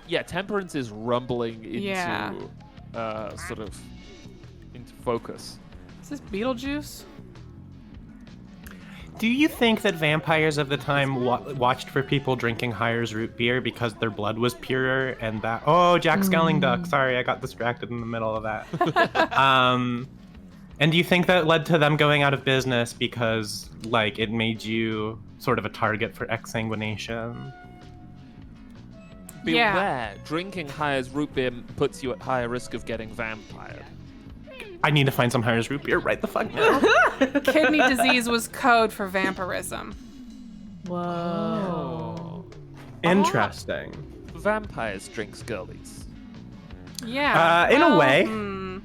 Yeah, temperance is rumbling into Yeah. sort of into focus. Is this Beetlejuice? Do you think that vampires of the time watched for people drinking Hire's root beer because their blood was purer and that? Oh, Jack Skelling Duck. Sorry, I got distracted in the middle of that. And do you think that led to them going out of business because, like, it made you sort of a target for exsanguination? Yeah. Beware, drinking Hire's root beer puts you at higher risk of getting vampired. I need to find some Harris root beer right the fuck now. Kidney disease was code for vampirism. Whoa. Interesting. Vampires drinks girlies. Yeah. In a well, way.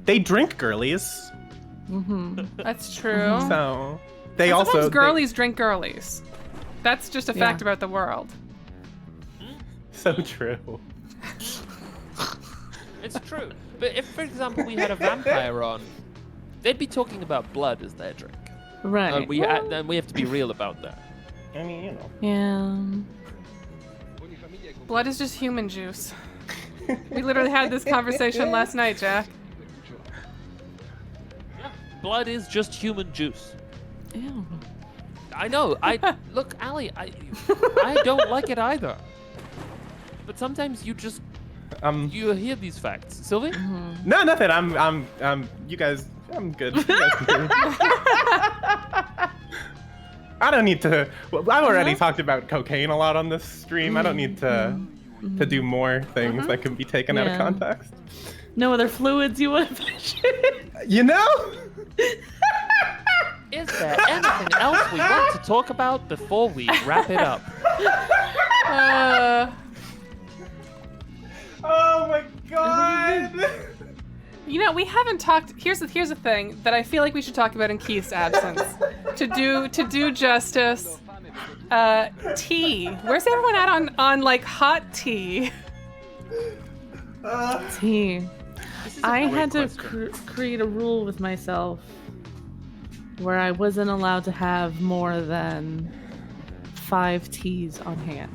They drink girlies, that's true. so they And also sometimes girlies drink girlies. That's just a fact Yeah. about the world. So true. It's true. But if, for example, we had a vampire on, they'd be talking about blood as their drink. Right. And then we have to be real about that. I mean, you know. Yeah. Blood is just human juice. We literally had this conversation last night, Jack. Blood is just human juice. Ew. I know. Look, Allie. I don't like it either. But sometimes you just you hear these facts, Sylvie. No, nothing. I'm. You guys. I'm good. You guys continue. I don't need to. Well, I've already talked about cocaine a lot on this stream. I don't need to do more things that can be taken out of Yeah. context. No other fluids you want to mention? You know? Is there anything else we want to talk about before we wrap it up? Oh my god! You know, we haven't talked. Here's the thing that I feel like we should talk about in Keith's absence. to do justice, tea. Where's everyone at on like hot tea? Tea. This is a I great had to question. create a rule with myself where I wasn't allowed to have more than 5 teas on hand.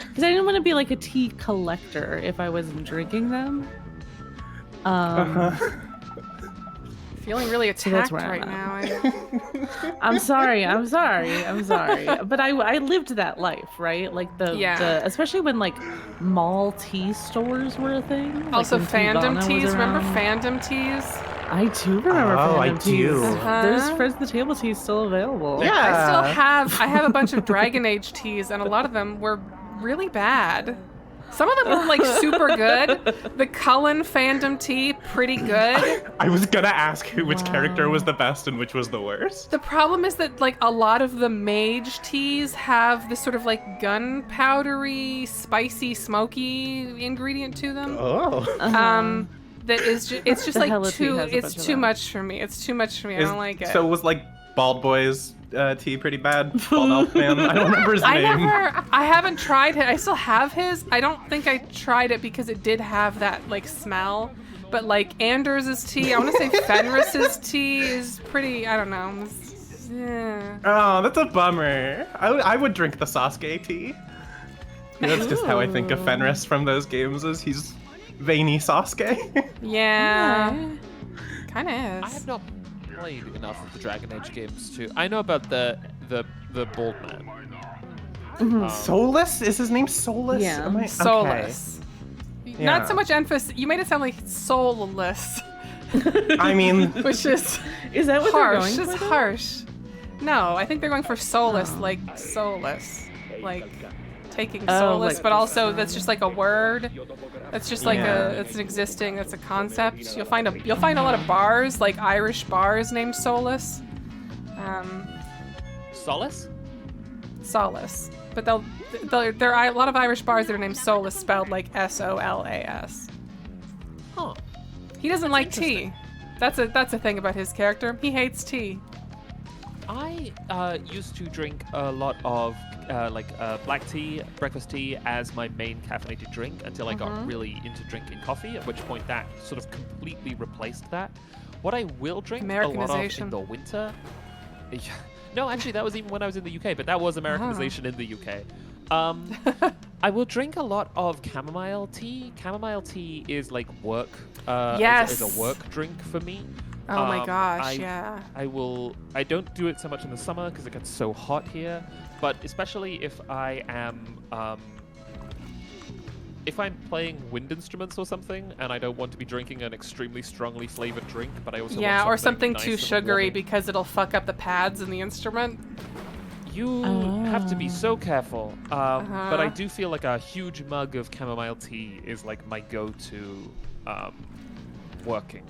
Because I didn't want to be like a tea collector if I wasn't drinking them. Feeling really So that's attacked where I'm right at. now. I'm sorry. But I lived that life, right? Like the especially when like mall tea stores were a thing. Like Also, when fandom Teavana was teas. Remember around. fandom teas? I do remember Oh, I fandom teas. do. There's Friends at the Table teas still available. Yeah. I have a bunch of Dragon Age teas, and a lot of them were really bad. Some of them were like super good. The Cullen fandom tea, pretty good. I was gonna ask which character Wow. was the best and which was the worst. The problem is that like a lot of the mage teas have this sort of like gunpowdery, spicy, smoky ingredient to them. Oh. That is it's just The like Hella tea too has a it's bunch of too that. much for me. It's too much for me. I don't like it. So was like Bald Boy's tea pretty bad? Bald Elf Man? I don't remember his name. I haven't tried it. I still have his. I don't think I tried it because it did have that like smell. But like Anders' tea, I want to say Fenris's tea is pretty, I don't know. Yeah. Oh, that's a bummer. I would drink the Sasuke tea. That's just how I think of Fenris from those games, is he's veiny Sasuke. Yeah. Kind of I is. have not played enough of the Dragon Age games to. I know about the bald man. Solus? Is his name Solus? Yeah. Am I- okay. Soulless. Yeah. Not so much emphasis. You made it sound like soulless, I mean, which is Is that what they're harsh. going It's for? though? harsh. No, I think they're going for soulless, Oh. like soulless, like taking Oh, soulless, like- but also that's just like a word. That's just like Yeah. it's an existing. That's a concept. You'll find a lot of bars, like Irish bars, named Solus. Solace? Solace. But there are a lot of Irish bars that are named Solus, spelled like Solas. Huh. He doesn't like tea. That's a thing about his character. He hates tea. I used to drink a lot of black tea, breakfast tea as my main caffeinated drink until I got really into drinking coffee, at which point that sort of completely replaced that. What I will drink a lot of in Americanization. the winter... No, actually, that was even when I was in the UK, but that was Americanization in the UK. I will drink a lot of chamomile tea. Chamomile tea is like work. Yes. Is a work drink for me. Oh my gosh, I yeah. I don't do it so much in the summer because it gets so hot here, but especially if I am if I'm playing wind instruments or something and I don't want to be drinking an extremely strongly flavored drink, but I also Yeah, want or something nice too and sugary warming. because it'll fuck up the pads in the instrument. You have to be so careful. But I Uh-huh. do feel like a huge mug of chamomile tea is like my go-to working.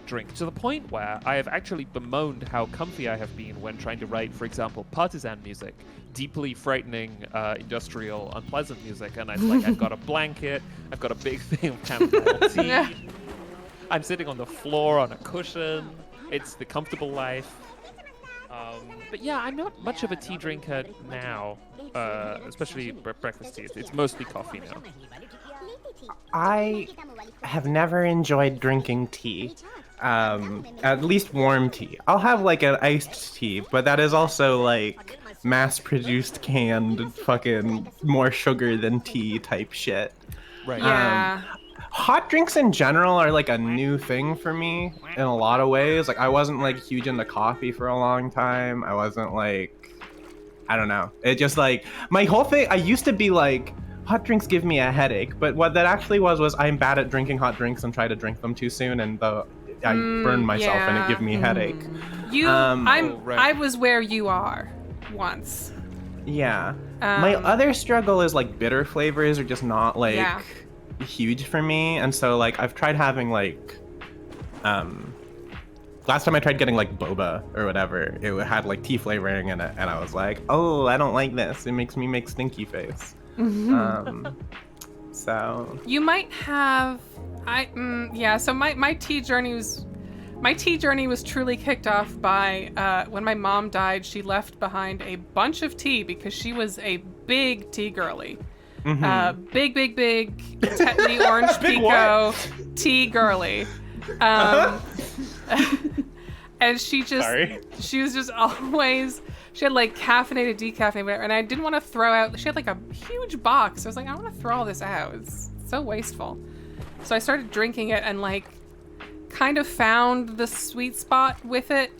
drink, to the point where I have actually bemoaned how comfy I have been when trying to write, for example, partisan music, deeply frightening, industrial, unpleasant music. And I've got a blanket, I've got a big thing of chamomile tea, Yeah. I'm sitting on the floor on a cushion. It's the comfortable life. But yeah, I'm not much of a tea drinker now, especially breakfast tea. It's mostly coffee now. I have never enjoyed drinking tea. At least warm tea. I'll have like an iced tea, but that is also like mass-produced canned fucking more sugar than tea type shit. Right. Yeah. Hot drinks in general are like a new thing for me in a lot of ways. Like I wasn't like huge into coffee for a long time. I wasn't like, I don't know. It just like my whole thing. I used to be like, hot drinks give me a headache, but what that actually was I'm bad at drinking hot drinks and try to drink them too soon, and I burn myself and it yeah. give me headache. I was where you are once. Yeah. My other struggle is like bitter flavors are just not like Yeah. huge for me, and so like I've tried having like last time I tried getting like boba or whatever, it had like tea flavoring in it, and I was like, oh, I don't like this. It makes me make stinky face. So You might have so my tea journey was truly kicked off by when my mom died. She left behind a bunch of tea because she was a big tea girly. Big Tetley orange pico tea girly. And she was just always, she had like caffeinated, decaffeinated, whatever, and I didn't want to throw out, she had like a huge box. I was like, I want to throw all this out. It's so wasteful. So I started drinking it and like kind of found the sweet spot with it.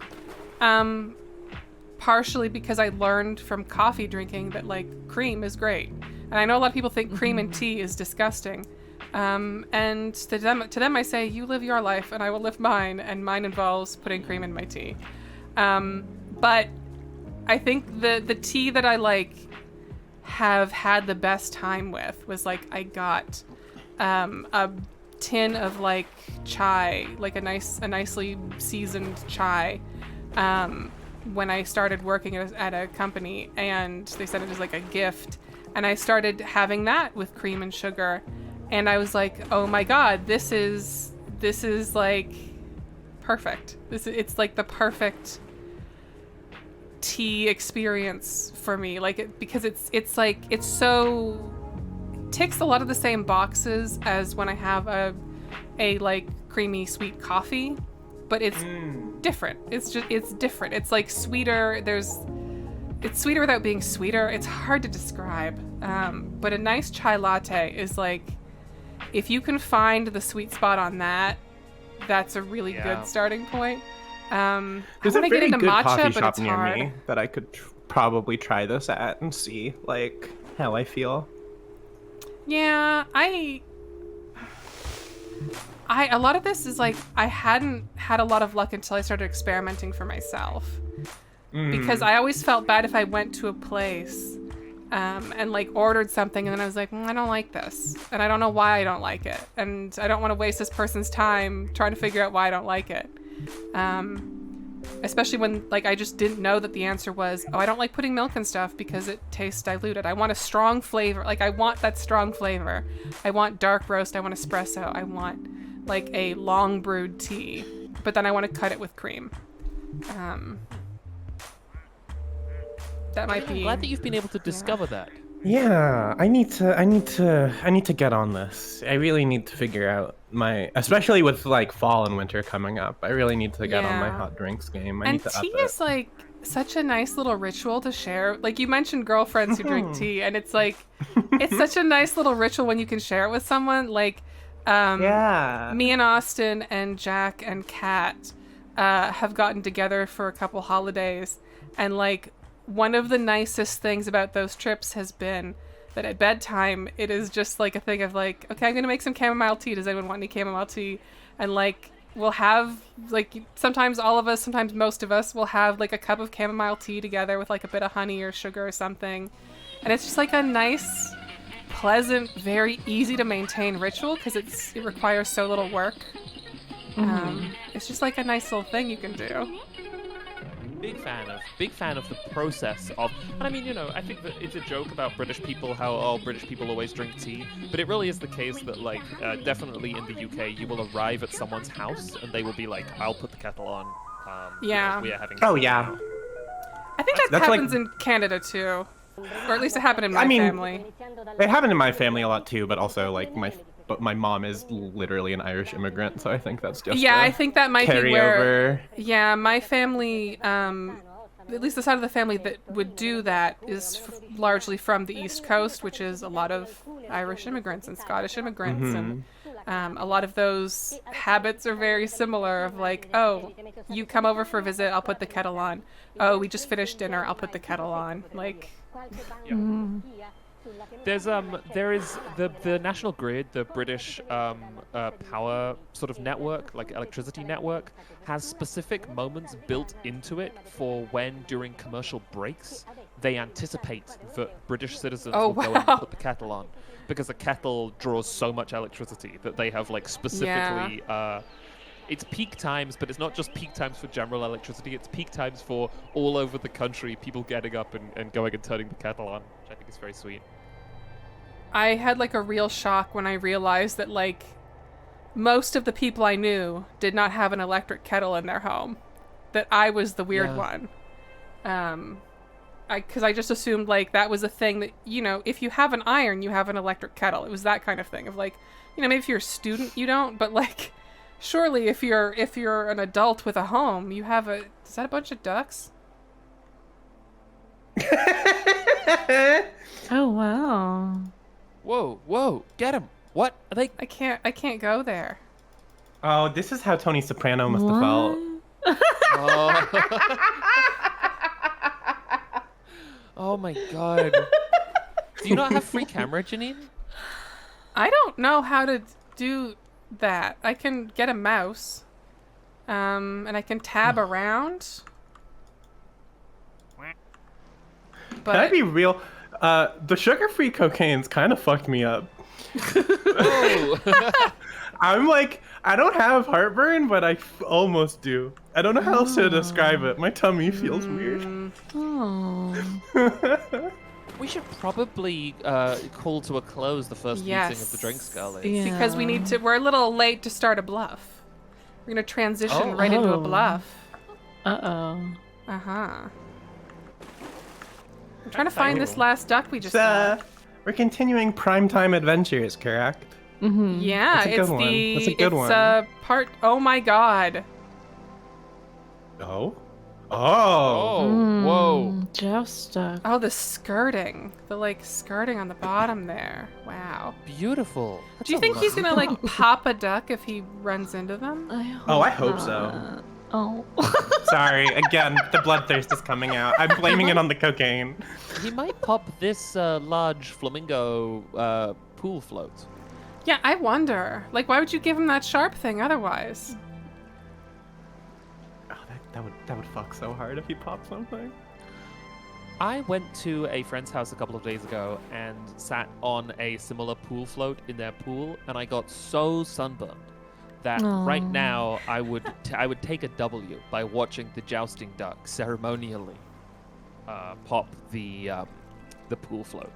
Partially because I learned from coffee drinking that like cream is great. And I know a lot of people think cream in tea is disgusting. And to them I say, you live your life and I will live mine, and mine involves putting cream in my tea. But I think the tea that I like have had the best time with was like I got a tin of like chai, like a nicely seasoned chai, when I started working at a company, and they sent it as like a gift, and I started having that with cream and sugar. And I was like, oh my God, this is like perfect. It's like the perfect tea experience for me. Like because it's like, it's so, ticks a lot of the same boxes as when I have a like creamy sweet coffee, but it's different. It's different. It's like sweeter. It's sweeter without being sweeter. It's hard to describe. But a nice chai latte is like, if you can find the sweet spot on that, that's a really good starting point. there's I a want to very get into good matcha, coffee but shop it's near hard. me that I could probably try this at and see like how I feel. Yeah, a lot of this is like I hadn't had a lot of luck until I started experimenting for myself. Because I always felt bad if I went to a place and like ordered something and then I was like, I don't like this, and I don't know why I don't like it, and I don't want to waste this person's time trying to figure out why I don't like it. Especially when like I just didn't know that the answer was, I don't like putting milk in stuff because it tastes diluted. I want a strong flavor. Like I want that strong flavor. I want dark roast. I want espresso. I want like a long brewed tea, but then I want to cut it with cream. That might be. I'm glad that you've been able to discover that. Yeah, I need to get on this. I really need to figure out especially with like fall and winter coming up. I really need to get on my hot drinks game. I need to up tea it. is like such a nice little ritual to share. Like you mentioned girlfriends who drink tea, and it's like it's such a nice little ritual when you can share it with someone. Like me and Austin and Jack and Kat have gotten together for a couple holidays, and like one of the nicest things about those trips has been that at bedtime it is just like a thing of like, okay, I'm gonna make some chamomile tea. Does anyone want any chamomile tea? And like we'll have like sometimes all of us, sometimes most of us will have like a cup of chamomile tea together with like a bit of honey or sugar or something, and it's just like a nice, pleasant, very easy to maintain ritual because it requires so little work. It's just like a nice little thing you can do. Big fan of the process of, and I mean, I think that it's a joke about British people, how British people always drink tea, but it really is the case that, like, definitely in the UK, you will arrive at someone's house and they will be like, I'll put the kettle on. Yeah. We are having Oh, tea yeah. now. I think that That's happens like- in Canada too, or at least it happened in my I mean- family. It happened in my family a lot too, but also like my mom is literally an Irish immigrant, so I think that's just Yeah, I think that might be where. carryover. Yeah, my family, at least the side of the family that would do that is largely from the East Coast, which is a lot of Irish immigrants and Scottish immigrants, and a lot of those habits are very similar. Of like, oh, you come over for a visit, I'll put the kettle on. Oh, we just finished dinner, I'll put the kettle on. Like, There is the National Grid, the British power sort of network, like electricity network, has specific moments built into it for when, during commercial breaks, they anticipate that British citizens will go and put the kettle on, because a kettle draws so much electricity that they have like specifically. It's peak times, but it's not just peak times for general electricity. It's peak times for all over the country, people getting up and going and turning the kettle on, which I think is very sweet. I had like a real shock when I realized that like most of the people I knew did not have an electric kettle in their home. That I was the weird one. Because I just assumed like that was a thing that, if you have an iron, you have an electric kettle. It was that kind of thing of like, maybe if you're a student, you don't, but like, surely if you're an adult with a home, you have a. Is that a bunch of ducks? Oh wow. Whoa, get him. What? Are they? I can't go there. Oh, this is how Tony Soprano must have felt. Oh. Oh my god. Do you not have free camera, Janine? I don't know how to do that. I can get a mouse. And I can tab around. But Can I be real? The sugar-free cocaine's kind of fucked me up. Oh. I'm like, I don't have heartburn, but I almost do. I don't know how else to describe it. My tummy feels weird. Oh. We should probably call to a close the first meeting of the Drinks Girlies. Yeah. because we're a little late to start a bluff. We're gonna transition right into a bluff. Uh-oh. Uh-huh. I'm trying to find this last duck we just We're continuing primetime adventures, correct? Yeah, That's a good it's one. the That's a good one. part. Oh my god. Oh? Oh! Oh, whoa. Joust duck. Oh, the skirting. The skirting on the bottom there. Wow. Beautiful. Do you think he's gonna pop a duck if he runs into them? I hope so. Oh. Sorry, again, the bloodthirst is coming out. I'm blaming it on the cocaine. He might pop this large flamingo pool float. Yeah, I wonder. Why would you give him that sharp thing otherwise? Oh, that would fuck so hard if he popped something. I went to a friend's house a couple of days ago and sat on a similar pool float in their pool, and I got so sunburned that right now I would take a W by watching the jousting duck ceremonially pop the pool float.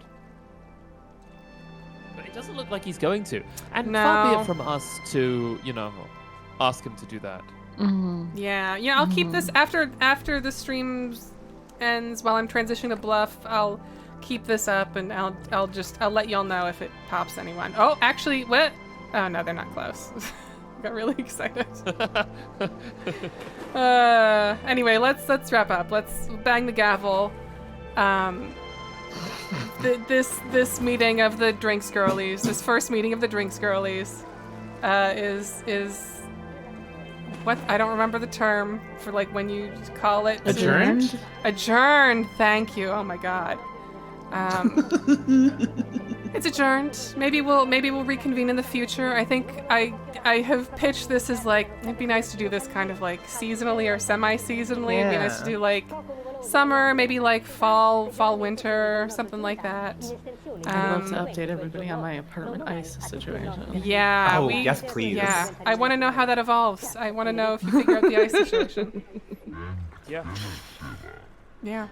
But it doesn't look like he's going to. And far be it from us to, ask him to do that. Yeah, I'll keep this after the stream ends. While I'm transitioning to bluff, I'll keep this up, and I'll let y'all know if it pops anyone. Oh, actually, what? Oh no, they're not close. Got really excited. Anyway, let's wrap up. Let's bang the gavel. This meeting of the Drinks Girlies, this first meeting of the Drinks Girlies, is what? I don't remember the term for when you call it. Adjourned? Adjourned. Thank you. Oh my god. It's adjourned. Maybe we'll reconvene in the future. I think I have pitched this as it'd be nice to do this kind of seasonally or semi-seasonally. It'd be nice to do summer, maybe like fall, winter, something like that. I'd love to update everybody on my apartment ice situation. Yeah. Oh, yes, please. Yeah. I want to know how that evolves. I want to know if you figure out the ice situation. Yeah. Yeah.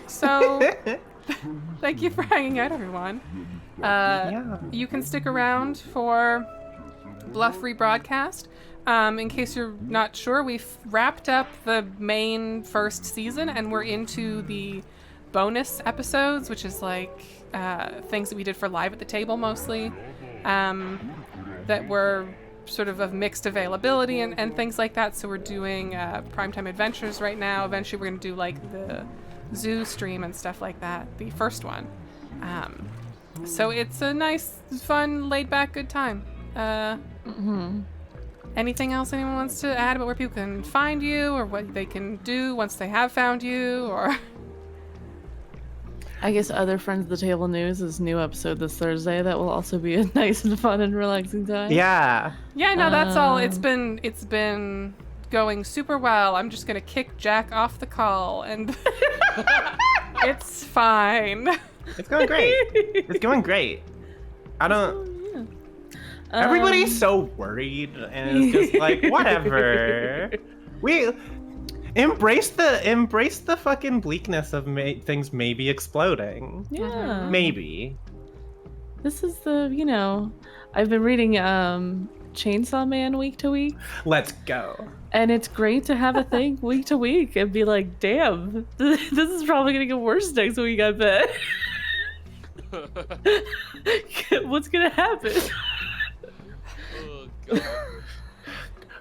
So thank you for hanging out, everyone. You can stick around for Bluff rebroadcast. In case you're not sure, we've wrapped up the main first season and we're into the bonus episodes, which is like things that we did for Live at the Table mostly, that were sort of mixed availability and things like that. So we're doing Primetime Adventures right now. Eventually we're going to do like the zoo stream and stuff like that, the first one. So it's a nice, fun, laid-back, good time. Anything else anyone wants to add about where people can find you or what they can do once they have found you? Or I guess Other Friends of the Table News is new episode this Thursday. That will also be a nice and fun and relaxing time. Yeah. Yeah, no, that's all. It's been going super well. I'm just gonna kick Jack off the call and it's fine. It's going great. It's going great. I don't... Everybody's so worried, and it's just like, whatever. We embrace the fucking bleakness of things maybe exploding. Yeah. Maybe. This is I've been reading Chainsaw Man week to week. Let's go. And it's great to have a thing week to week and be like, damn, this is probably gonna get worse next week, I bet. What's gonna happen?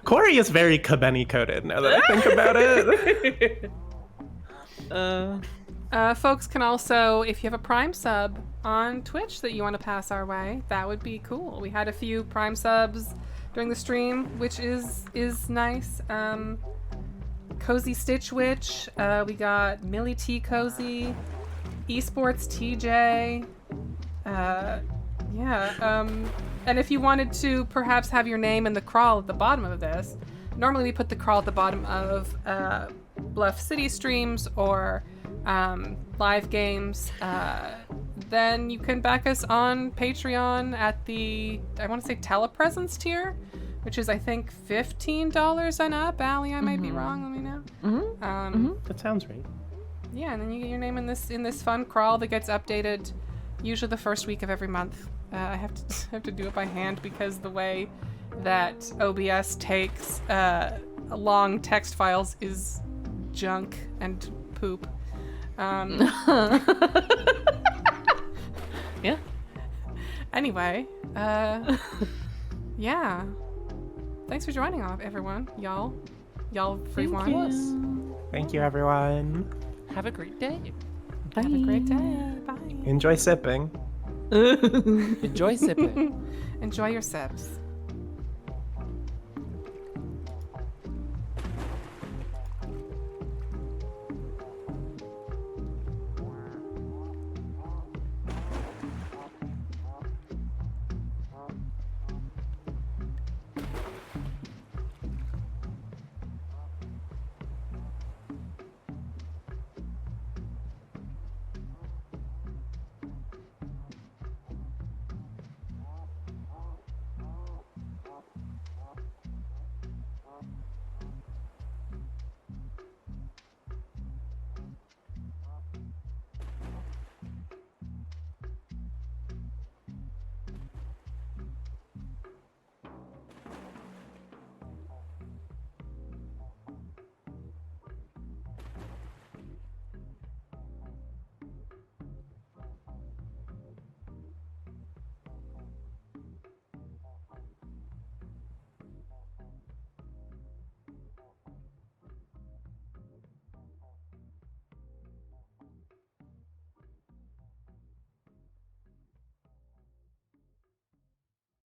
Corey is very Kabeni coded now that I think about it. Folks can also, if you have a Prime sub on Twitch that you want to pass our way, that would be cool. We had a few Prime subs during the stream, which is nice. Cozy Stitch Witch, we got Millie T Cozy, Esports TJ, and if you wanted to perhaps have your name in the crawl at the bottom of this, normally we put the crawl at the bottom of Bluff City streams or live games. Then you can back us on Patreon at the, I want to say, telepresence tier, which is, I think, $15 and up. Allie, I might be wrong. Let me know. That sounds right. Yeah, and then you get your name in this fun crawl that gets updated usually the first week of every month. I have to do it by hand because the way that OBS takes long text files is junk and poop. Yeah. Anyway, yeah. Thanks for joining off, everyone. Y'all free ones. Thank you, everyone. Have a great day. Bye. Have a great day. Bye. Enjoy sipping. Enjoy sipping. Enjoy your sips.